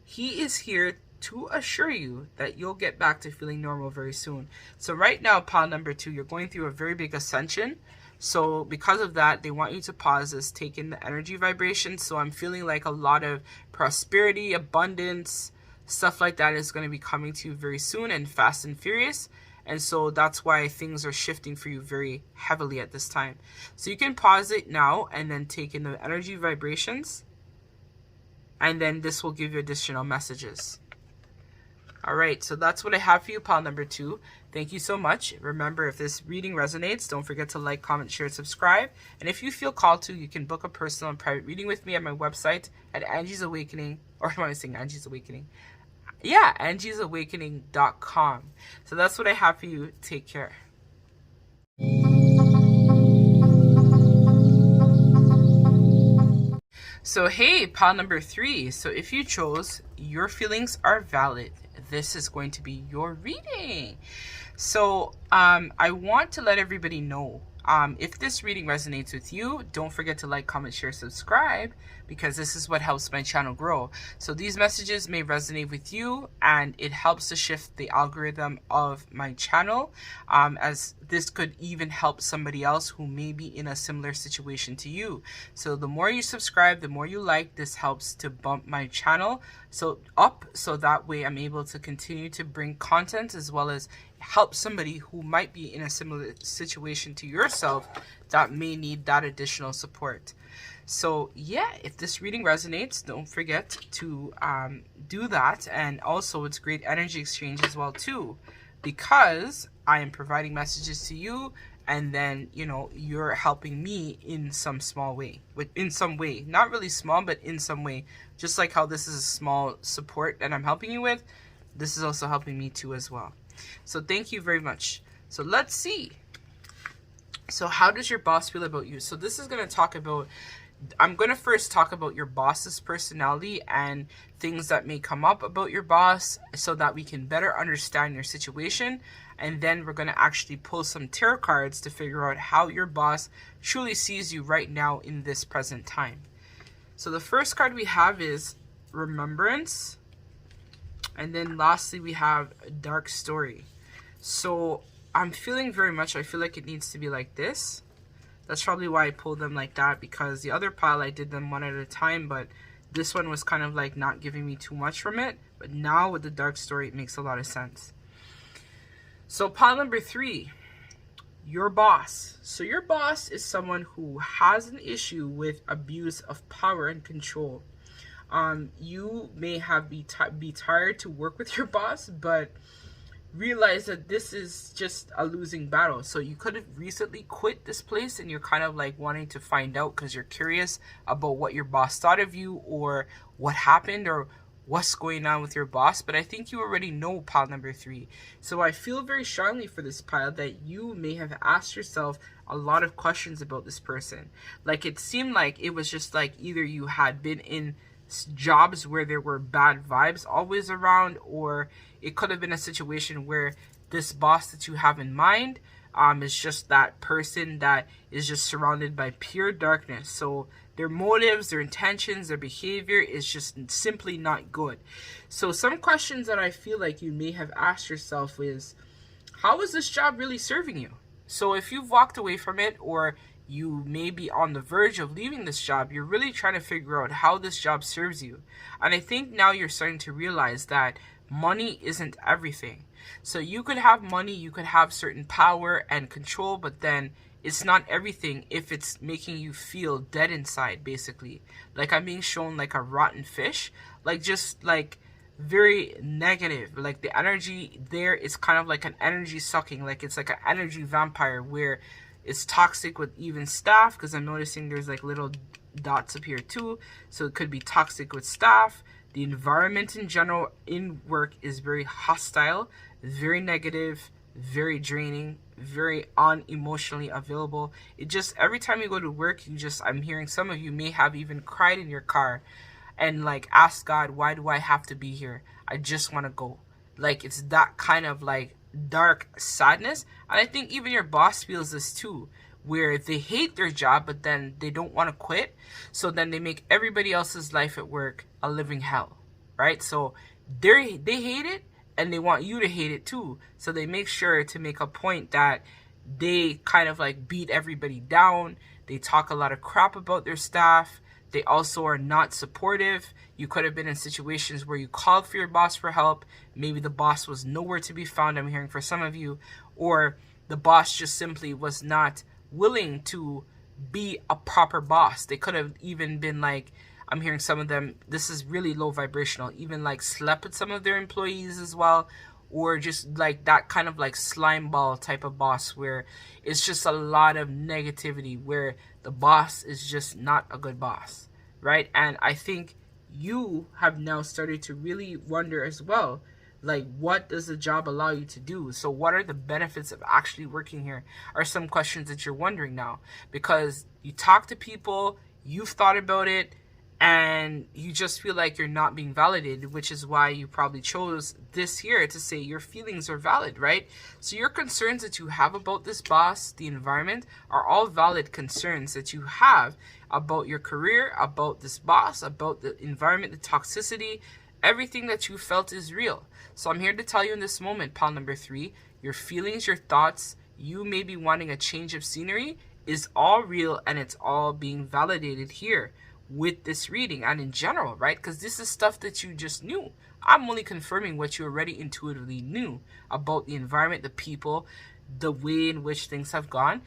S1: He is here to assure you that you'll get back to feeling normal very soon. So right now, pile number 2, you're going through a very big ascension. So because of that, they want you to pause this, take in the energy vibration. So I'm feeling like a lot of prosperity, abundance, stuff like that is going to be coming to you very soon and fast and furious. And so that's why things are shifting for you very heavily at this time. So you can pause it now and then take in the energy vibrations. And then this will give you additional messages. All right, so that's what I have for you, pile number 2. Thank you so much. Remember, if this reading resonates, don't forget to like, comment, share, and subscribe. And if you feel called to, you can book a personal and private reading with me at my website at Angie's Awakening, or am I saying Angie's Awakening? Yeah, angiesawakening.com. So that's what I have for you. Take care. So hey, pile number 3. So if you chose, your feelings are valid. This is going to be your reading. So I want to let everybody know, if this reading resonates with you, don't forget to like, comment, share, subscribe, because this is what helps my channel grow. So these messages may resonate with you, and it helps to shift the algorithm of my channel, as this could even help somebody else who may be in a similar situation to you. So the more you subscribe, the more you like, this helps to bump my channel up, so that way I'm able to continue to bring content, as well as help somebody who might be in a similar situation to yourself that may need that additional support. So yeah, if this reading resonates, don't forget to do that. And also, it's great energy exchange as well too, because I am providing messages to you, and then you're helping me in some small way, in some way, not really small, but in some way. Just like how this is a small support that I'm helping you with, this is also helping me too as well. So thank you very much. So let's see. So how does your boss feel about you? So this is going to talk about, I'm going to first talk about your boss's personality and things that may come up about your boss, so that we can better understand your situation. And then we're going to actually pull some tarot cards to figure out how your boss truly sees you right now in this present time. So the first card we have is Remembrance. And then lastly, we have a Dark Story. So I'm feeling very much, I feel like it needs to be like this. That's probably why I pulled them like that, because the other pile I did them one at a time, but this one was kind of like not giving me too much from it. But now with the Dark Story, it makes a lot of sense. So pile number 3, your boss. So your boss is someone who has an issue with abuse of power and control. You may have be tired to work with your boss, but realize that this is just a losing battle. So you could have recently quit this place, and you're kind of like wanting to find out because you're curious about what your boss thought of you, or what happened, or what's going on with your boss. But I think you already know, pile number 3. So I feel very strongly for this pile that you may have asked yourself a lot of questions about this person. Like, it seemed like it was just like either you had been in jobs where there were bad vibes always around, or it could have been a situation where this boss that you have in mind is just that person that is just surrounded by pure darkness. So their motives, their intentions, their behavior is just simply not good. So some questions that I feel like you may have asked yourself is, how is this job really serving you? So if you've walked away from it, or you may be on the verge of leaving this job, you're really trying to figure out how this job serves you. And I think now you're starting to realize that money isn't everything. So you could have money, you could have certain power and control, but then it's not everything if it's making you feel dead inside, basically. Like I'm being shown like a rotten fish, like just like very negative. Like the energy there is kind of like an energy sucking, like it's like an energy vampire where it's toxic with even staff, because I'm noticing there's like little dots up here too. So it could be toxic with staff. The environment in general in work is very hostile, very negative, very draining, very unemotionally available. It just, every time you go to work, I'm hearing some of you may have even cried in your car and like ask God, why do I have to be here? I just want to go. Like it's that kind of like dark sadness. And I think even your boss feels this too, where they hate their job, but then they don't want to quit. So then they make everybody else's life at work a living hell, right? So they hate it and they want you to hate it too. So they make sure to make a point that they kind of like beat everybody down. They talk a lot of crap about their staff. They also are not supportive. You could have been in situations where you called for your boss for help. Maybe the boss was nowhere to be found, I'm hearing for some of you. Or the boss just simply was not willing to be a proper boss. They could have even been like, I'm hearing some of them, this is really low vibrational, even like slept with some of their employees as well. Or just like that kind of like slime ball type of boss where it's just a lot of negativity, where the boss is just not a good boss, right? And I think you have now started to really wonder as well, like, what does the job allow you to do? So what are the benefits of actually working here are some questions that you're wondering now, because you talk to people, you've thought about it, and you just feel like you're not being validated, which is why you probably chose this here to say your feelings are valid, right? So your concerns that you have about this boss, the environment, are all valid concerns that you have about your career, about this boss, about the environment, the toxicity, everything that you felt is real. So I'm here to tell you in this moment, pile number 3, your feelings, your thoughts, you may be wanting a change of scenery is all real, and it's all being validated here with this reading and in general, right? Because this is stuff that you just knew. I'm only confirming what you already intuitively knew about the environment, the people, the way in which things have gone.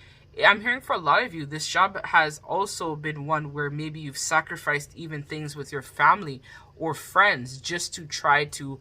S1: I'm hearing for a lot of you, this job has also been one where maybe you've sacrificed even things with your family or friends just to try to,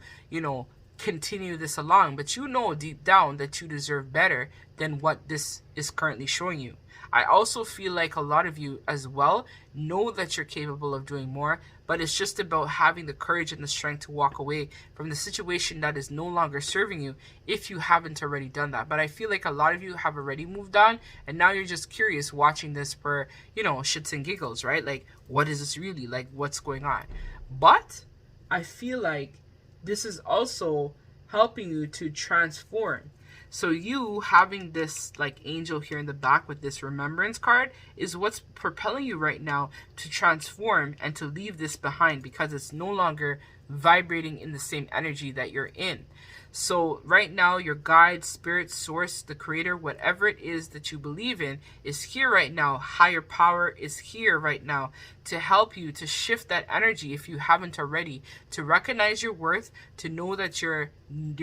S1: continue this along. But you know deep down that you deserve better than what this is currently showing you. I also feel like a lot of you as well know that you're capable of doing more, but it's just about having the courage and the strength to walk away from the situation that is no longer serving you if you haven't already done that. But I feel like a lot of you have already moved on, and now you're just curious watching this for, shits and giggles, right? Like, what is this really? Like, what's going on? But I feel like this is also helping you to transform. So you having this like angel here in the back with this remembrance card is what's propelling you right now to transform and to leave this behind, because it's no longer vibrating in the same energy that you're in. So right now, your guide, spirit, source, the creator, whatever it is that you believe in is here right now. Higher power is here right now to help you to shift that energy if you haven't already, to recognize your worth, to know that your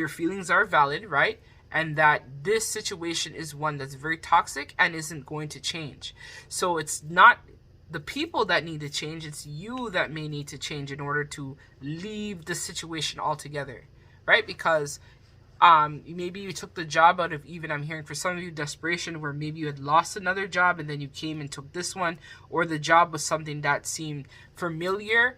S1: feelings are valid, right? And that this situation is one that's very toxic and isn't going to change. So it's not the people that need to change, it's you that may need to change in order to leave the situation altogether, right? Because maybe you took the job out of, even I'm hearing for some of you, desperation, where maybe you had lost another job and then you came and took this one, or the job was something that seemed familiar,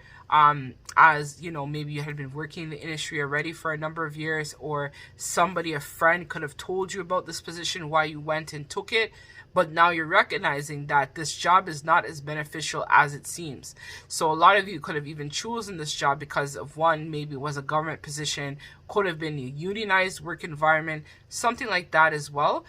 S1: as maybe you had been working in the industry already for a number of years, or a friend could have told you about this position, why you went and took it, but now you're recognizing that this job is not as beneficial as it seems. So a lot of you could have even chosen this job because of one, maybe it was a government position, could have been a unionized work environment, something like that as well,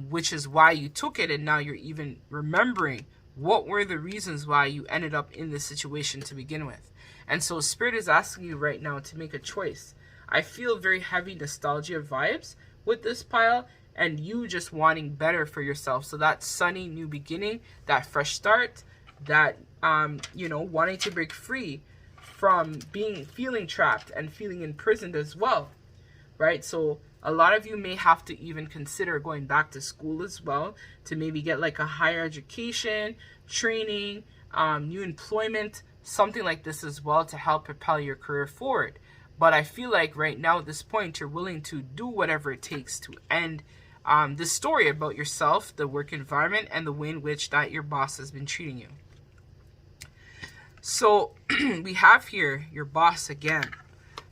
S1: which is why you took it, and now you're even remembering what were the reasons why you ended up in this situation to begin with. And so Spirit is asking you right now to make a choice. I feel very heavy nostalgia vibes with this pile, and you just wanting better for yourself. So that sunny new beginning, that fresh start, that, wanting to break free from feeling trapped and feeling imprisoned as well, right? So a lot of you may have to even consider going back to school as well, to maybe get like a higher education, training, new employment, something like this as well, to help propel your career forward. But I feel like right now at this point, you're willing to do whatever it takes to end this story about yourself, the work environment, and the way in which that your boss has been treating you. So we have here your boss again.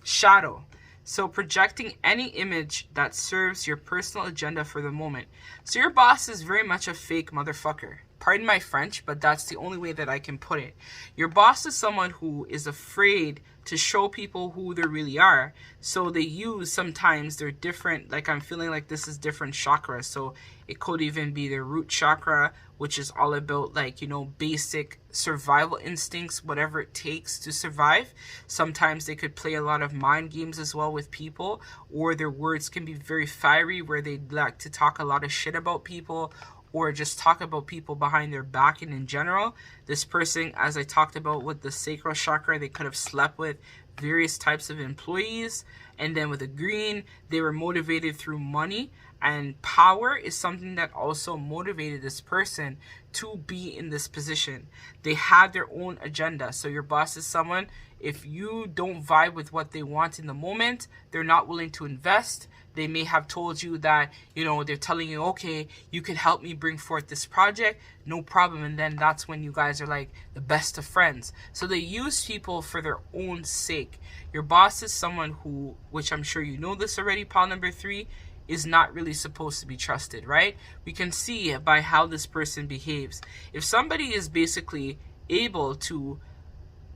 S1: Shadow. So projecting any image that serves your personal agenda for the moment. So your boss is very much a fake motherfucker. Pardon my French, but that's the only way that I can put it. Your boss is someone who is afraid to show people who they really are. So they use sometimes their different, like I'm feeling like this is different chakras. So it could even be their root chakra, which is all about like, you know, basic survival instincts, whatever it takes to survive. Sometimes they could play a lot of mind games as well with people, or their words can be very fiery where they like to talk a lot of shit about people, or just talk about people behind their back. And in general, this person, as I talked about with the sacral chakra, they could have slept with various types of employees. And then with the green, they were motivated through money. And power is something that also motivated this person to be in this position. They had their own agenda. So your boss is someone, if you don't vibe with what they want in the moment, they're not willing to invest. They may have told you that, you know, they're telling you, okay, you can help me bring forth this project, no problem. And then that's when you guys are like the best of friends. So they use people for their own sake. Your boss is someone who, which I'm sure you know this already, pile number 3, is not really supposed to be trusted, right? We can see by how this person behaves. If somebody is basically able to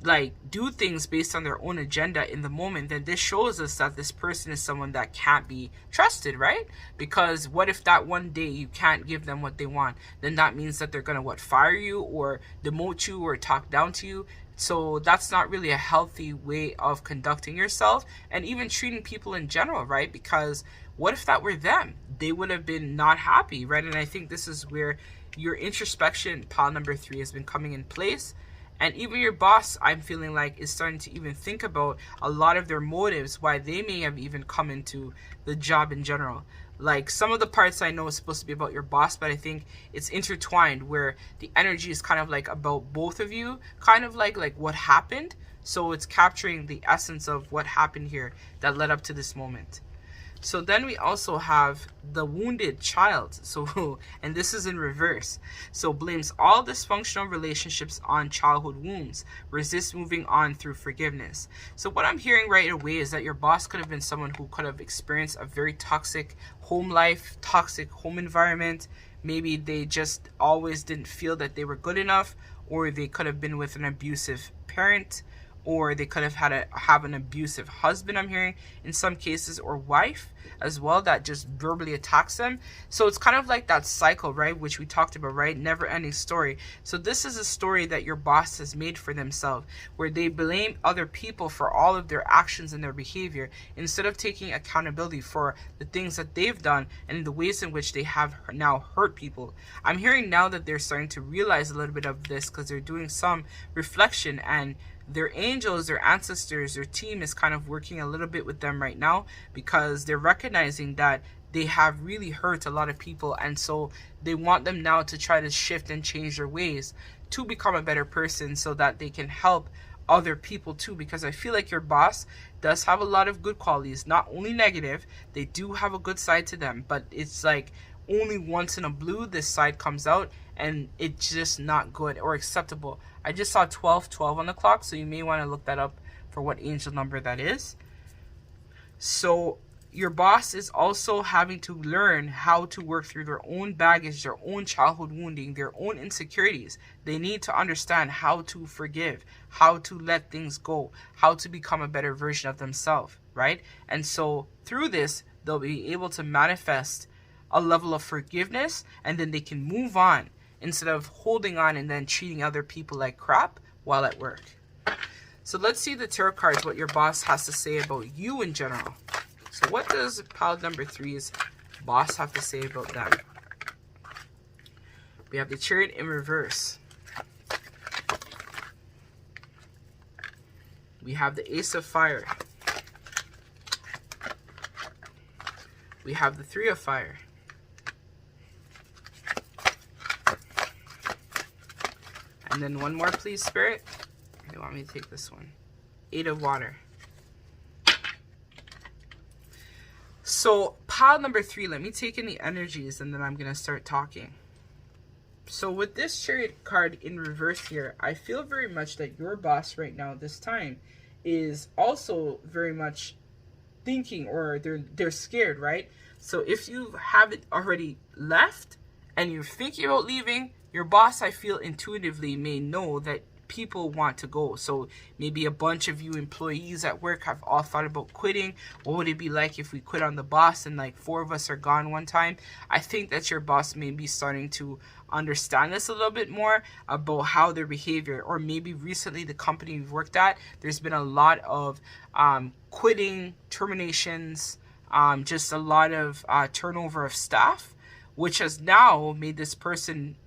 S1: like do things based on their own agenda in the moment, then this shows us that this person is someone that can't be trusted, right? Because what if that one day you can't give them what they want? Then that means that they're gonna fire you or demote you or talk down to you. So that's not really a healthy way of conducting yourself and even treating people in general, right? Because what if that were them? They would have been not happy, right? And I think this is where your introspection, pile number 3, has been coming in place. And even your boss, I'm feeling like, is starting to even think about a lot of their motives, why they may have even come into the job in general. Like some of the parts I know is supposed to be about your boss, but I think it's intertwined where the energy is kind of like about both of you, kind of like what happened. So it's capturing the essence of what happened here that led up to this moment. So then we also have the wounded child. So, and this is in reverse. So blames all dysfunctional relationships on childhood wounds, resists moving on through forgiveness. So what I'm hearing right away is that your boss could have been someone who could have experienced a very toxic home life, toxic home environment. Maybe they just always didn't feel that they were good enough, or they could have been with an abusive parent, or they could have have an abusive husband, I'm hearing in some cases, or wife as well, that just verbally attacks them. So it's kind of like that cycle, right, which we talked about, right? Never ending story. So this is a story that your boss has made for themselves, where they blame other people for all of their actions and their behavior instead of taking accountability for the things that they've done and the ways in which they have now hurt people. I'm hearing now that they're starting to realize a little bit of this because they're doing some reflection, and their angels, their ancestors, their team is kind of working a little bit with them right now, because they're recognizing that they have really hurt a lot of people, and so they want them now to try to shift and change their ways to become a better person so that they can help other people too. Because I feel like your boss does have a lot of good qualities, not only negative. They do have a good side to them, but it's like only once in a blue this side comes out, and it's just not good or acceptable. I just saw 1212 on the clock, so you may want to look that up for what angel number that is. So your boss is also having to learn how to work through their own baggage, their own childhood wounding, their own insecurities. They need to understand how to forgive, how to let things go, how to become a better version of themselves, right? And so through this, they'll be able to manifest a level of forgiveness, and then they can move on instead of holding on and then treating other people like crap while at work. So let's see the tarot cards, what your boss has to say about you in general. So what does pile number 3's boss have to say about them? We have the Chariot in reverse. We have the Ace of Fire. We have the 3 of Fire. And then one more, please, Spirit. They want me to take this one. 8 of Water. So pile number 3, let me take in the energies and then I'm going to start talking. So with this Chariot card in reverse here, I feel very much that your boss right now this time is also very much thinking, or they're scared, right? So if you haven't already left and you're thinking about leaving, your boss, I feel intuitively, may know that people want to go. So maybe a bunch of you employees at work have all thought about quitting. What would it be like if we quit on the boss and like 4 of us are gone one time? I think that your boss may be starting to understand this a little bit more about how their behavior, or maybe recently the company you've worked at, there's been a lot of quitting, terminations, just a lot of turnover of staff, which has now made this person,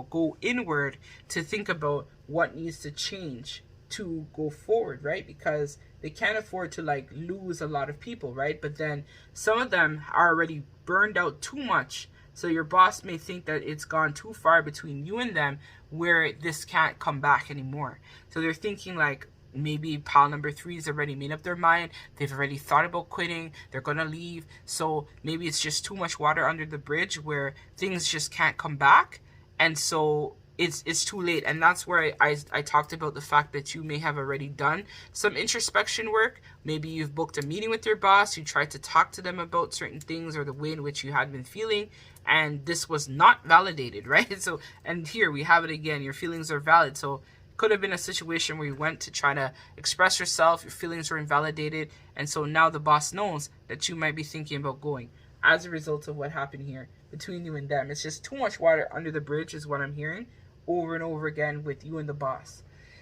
S1: go inward to think about what needs to change to go forward, right? Because they can't afford to like lose a lot of people, right? But then some of them are already burned out too much. So your boss may think that it's gone too far between you and them where this can't come back anymore. So they're thinking like, maybe pile number 3 has already made up their mind. They've already thought about quitting. They're going to leave. So maybe it's just too much water under the bridge where things just can't come back. And so it's too late. And that's where I talked about the fact that you may have already done some introspection work. Maybe you've booked a meeting with your boss. You tried to talk to them about certain things or the way in which you had been feeling. And this was not validated, right? So, and here we have it again. Your feelings are valid. So could have been a situation where you went to try to express yourself, your feelings were invalidated, and so now the boss knows that you might be thinking about going as a result of what happened here between you and them. It's just too much water under the bridge is what I'm hearing over and over again with you and the boss.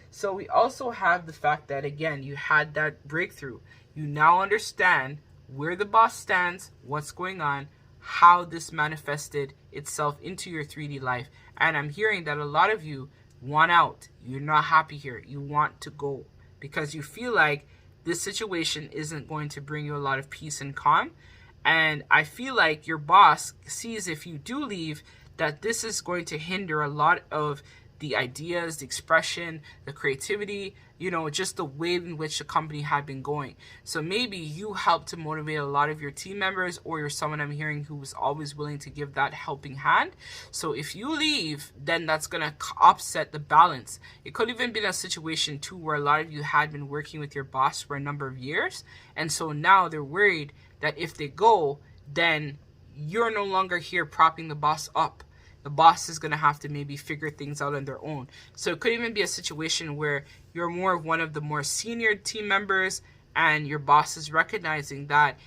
S1: So we also have the fact that, again, you had that breakthrough. You now understand where the boss stands, what's going on, how this manifested itself into your 3D life. And I'm hearing that a lot of you want out. You're not happy here. You want to go because you feel like this situation isn't going to bring you a lot of peace and calm. And I feel like your boss sees, if you do leave, that this is going to hinder a lot of the ideas, the expression, the creativity, just the way in which the company had been going. So maybe you help to motivate a lot of your team members, or you're someone I'm hearing who's always willing to give that helping hand. So if you leave, then that's going to upset the balance. It could even be a situation too where a lot of you had been working with your boss for a number of years. And so now they're worried that if they go, then you're no longer here propping the boss up. The boss is going to have to maybe figure things out on their own. So it could even be a situation where you're more of one of the more senior team members, and your boss is recognizing that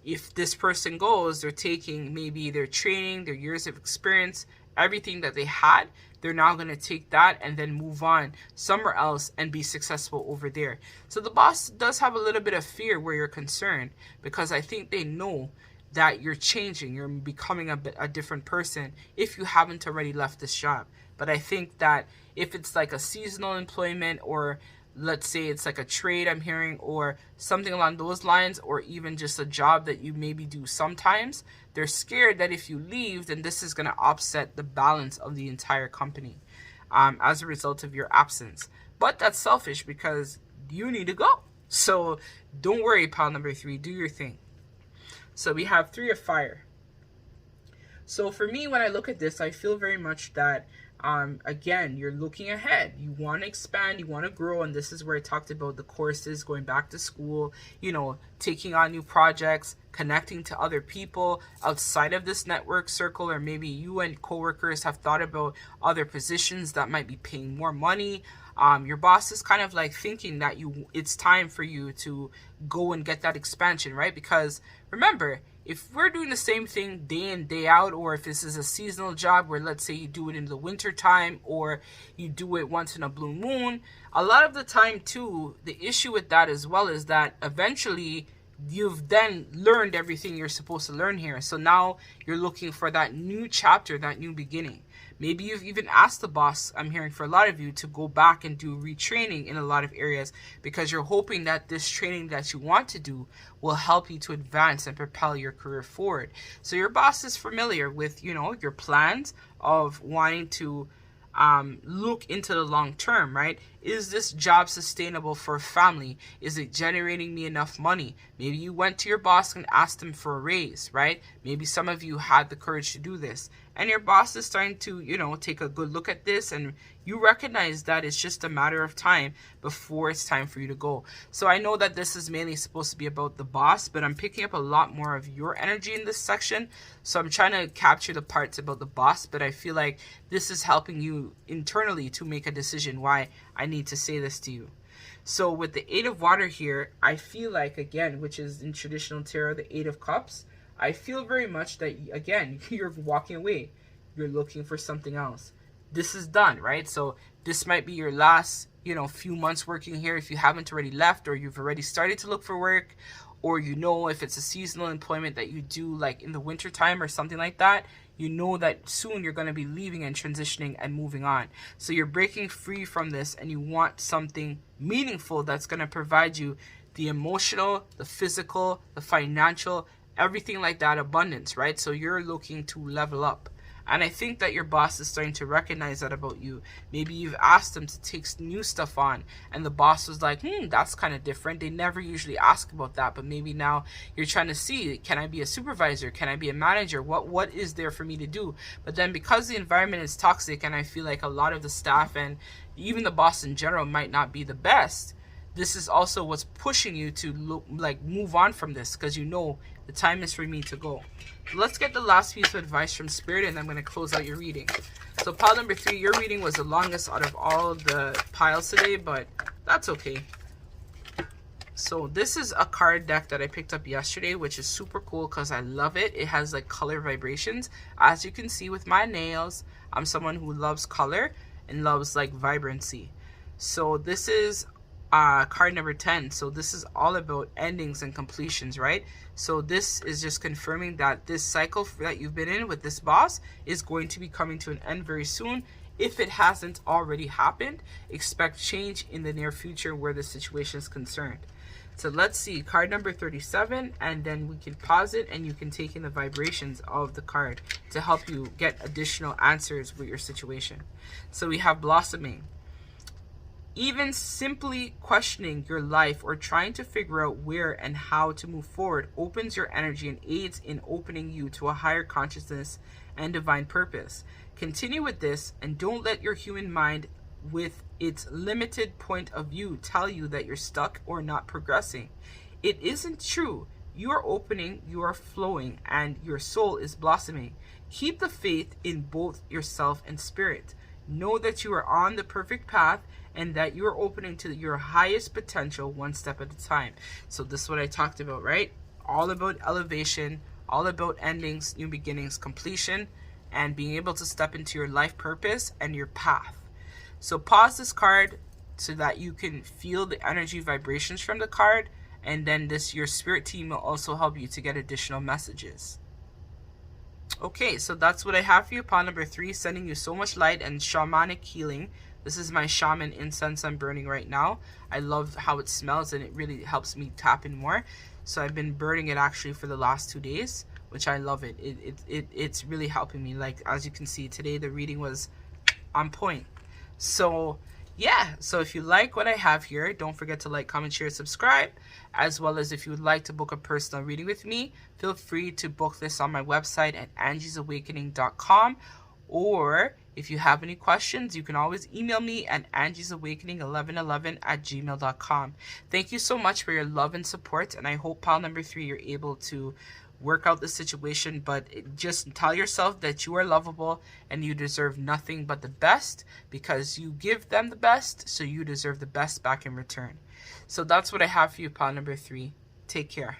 S1: if this person goes, they're taking maybe their training, their years of experience, everything that they had, they're now going to take that and then move on somewhere else and be successful over there. So the boss does have a little bit of fear where you're concerned, because I think they know that you're changing, you're becoming a different person if you haven't already left this job. But I think that if it's like a seasonal employment, or let's say it's like a trade I'm hearing, or something along those lines, or even just a job that you maybe do sometimes, they're scared that if you leave, then this is going to upset the balance of the entire company as a result of your absence. But that's selfish because you need to go. So don't worry, pile number 3, do your thing. So we have 3 of fire. So for me, when I look at this, I feel very much that, again, you're looking ahead. You want to expand, you want to grow. And this is where I talked about the courses, going back to school, taking on new projects, connecting to other people outside of this network circle, or maybe you and coworkers have thought about other positions that might be paying more money. Your boss is kind of like thinking that it's time for you to go and get that expansion, right? Because remember, if we're doing the same thing day in, day out, or if this is a seasonal job where, let's say, you do it in the winter time, or you do it once in a blue moon, a lot of the time too, the issue with that as well is that eventually you've then learned everything you're supposed to learn here. So now you're looking for that new chapter, that new beginning. Maybe you've even asked the boss, I'm hearing for a lot of you, to go back and do retraining in a lot of areas, because you're hoping that this training that you want to do will help you to advance and propel your career forward. So your boss is familiar with, your plans of wanting to look into the long term, right? Is this job sustainable for a family? Is it generating me enough money? Maybe you went to your boss and asked him for a raise, right? Maybe some of you had the courage to do this, and your boss is starting to, take a good look at this, and you recognize that it's just a matter of time before it's time for you to go. So I know that this is mainly supposed to be about the boss, but I'm picking up a lot more of your energy in this section. So I'm trying to capture the parts about the boss, but I feel like this is helping you internally to make a decision why I need to say this to you. So with the Eight of Water here, I feel like, again, which is in traditional tarot, the Eight of Cups, I feel very much that, again, you're walking away. You're looking for something else. This is done, right? So this might be your last, few months working here if you haven't already left, or you've already started to look for work, or if it's a seasonal employment that you do like in the winter time or something like that, that soon you're going to be leaving and transitioning and moving on. So you're breaking free from this, and you want something meaningful that's going to provide you the emotional, the physical, the financial, everything like that abundance, right? So you're looking to level up. And I think that your boss is starting to recognize that about you. Maybe you've asked them to take new stuff on, and the boss was like, that's kind of different. They never usually ask about that, but maybe now you're trying to see, can I be a supervisor? Can I be a manager? What is there for me to do? But then because the environment is toxic, and I feel like a lot of the staff and even the boss in general might not be the best, this is also what's pushing you to move on from this, because the time is for me to go. Let's get the last piece of advice from Spirit, and I'm going to close out your reading. So pile number 3, your reading was the longest out of all the piles today, but that's okay. So this is a card deck that I picked up yesterday, which is super cool because I love it. It has like color vibrations. As you can see with my nails, I'm someone who loves color and loves like vibrancy. So this is card number 10. So this is all about endings and completions, right? So this is just confirming that this cycle that you've been in with this boss is going to be coming to an end very soon. If it hasn't already happened, expect change in the near future where the situation is concerned. So let's see, card number 37, and then we can pause it and you can take in the vibrations of the card to help you get additional answers with your situation. So we have blossoming. Even simply questioning your life or trying to figure out where and how to move forward opens your energy and aids in opening you to a higher consciousness and divine purpose. Continue with this, and don't let your human mind with its limited point of view tell you that you're stuck or not progressing. It isn't true. You are opening, you are flowing, and your soul is blossoming. Keep the faith in both yourself and spirit. Know that you are on the perfect path, and that you're opening to your highest potential one step at a time. So this is what I talked about, right? All about elevation, all about endings, new beginnings, completion, and being able to step into your life purpose and your path. So pause this card so that you can feel the energy vibrations from the card, and then your spirit team will also help you to get additional messages. Okay, so that's what I have for you. Pile number 3, sending you so much light and shamanic healing. This is my shaman incense I'm burning right now. I love how it smells, and it really helps me tap in more. So I've been burning it actually for the last 2 days, which I love it. It's really helping me. Like, as you can see, today the reading was on point. So yeah, so if you like what I have here, don't forget to like, comment, share, subscribe. As well as if you would like to book a personal reading with me, feel free to book this on my website at angiesawakening.com. Or if you have any questions, you can always email me at angiesawakening1111@gmail.com. Thank you so much for your love and support, and I hope pile number 3 you're able to work out the situation, but just tell yourself that you are lovable and you deserve nothing but the best, because you give them the best, so you deserve the best back in return. So that's what I have for you, pile number 3. Take care.